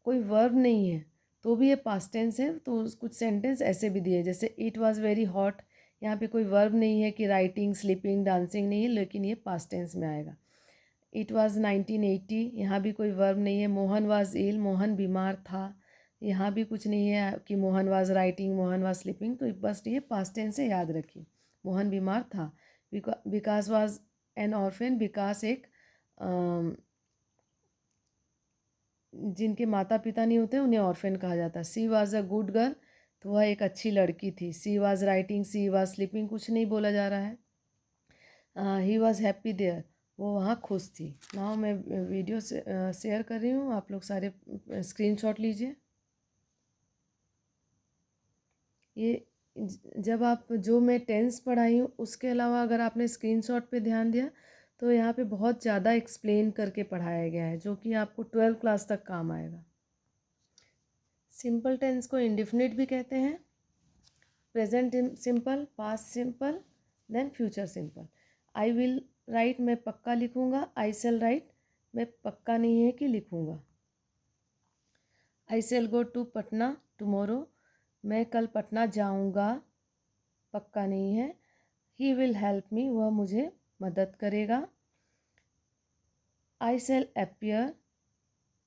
कोई वर्ब नहीं है तो भी ये पास्ट टेंस है। तो कुछ सेंटेंस ऐसे भी दिए, जैसे इट वाज वेरी हॉट, यहाँ पे कोई वर्ब नहीं है कि राइटिंग, स्लीपिंग, डांसिंग नहीं है, लेकिन ये पास्ट टेंस में आएगा। इट वाज 1980, यहाँ भी कोई वर्ब नहीं है। मोहन वाज इल, मोहन बीमार था, यहाँ भी कुछ नहीं है कि Mohan was writing, Mohan was sleeping. तो बस ये पास्ट टेंस है, याद रखिए। मोहन बीमार था। विकास वाज एन ऑर्फेन, विकास एक जिनके माता पिता नहीं होते उन्हें ऑर्फेन कहा जाता है। She was a good girl, तो वह एक अच्छी लड़की थी। She was writing, she was sleeping, कुछ नहीं बोला जा रहा है। ही वाज हैप्पी देयर, वो वहाँ खुश थी। नाउ मैं वीडियो से शेयर कर रही हूँ, आप लोग सारे स्क्रीनशॉट लीजिए। ये जब आप, जो मैं टेंस पढ़ाई हूँ उसके अलावा अगर आपने स्क्रीनशॉट पे ध्यान दिया तो यहाँ पे बहुत ज़्यादा एक्सप्लेन करके पढ़ाया गया है, जो कि आपको 12th क्लास तक काम आएगा। सिंपल टेंस को इंडेफिनिट भी कहते हैं, present simple, past simple, then future simple. I will write, मैं पक्का लिखूँगा। आई शेल राइट, मैं पक्का नहीं है कि लिखूँगा। I shall go to Patna tomorrow, मैं कल पटना जाऊँगा, पक्का नहीं है। ही विल हेल्प मी, वह मुझे मदद करेगा। I shall appear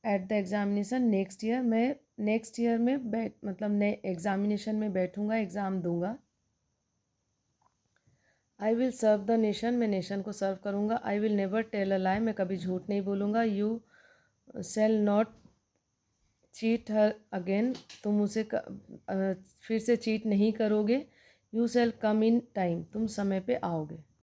at the examination next year, मैं नेक्स्ट ईयर में मतलब नए एग्जामिनेशन में बैठूंगा, एग्ज़ाम दूंगा। I will serve the nation, मैं नेशन को सर्व करूंगा। I will never tell a lie, मैं कभी झूठ नहीं बोलूँगा। You shall not cheat her again, तुम उसे फिर से चीट नहीं करोगे। You shall come in time, तुम समय पे आओगे।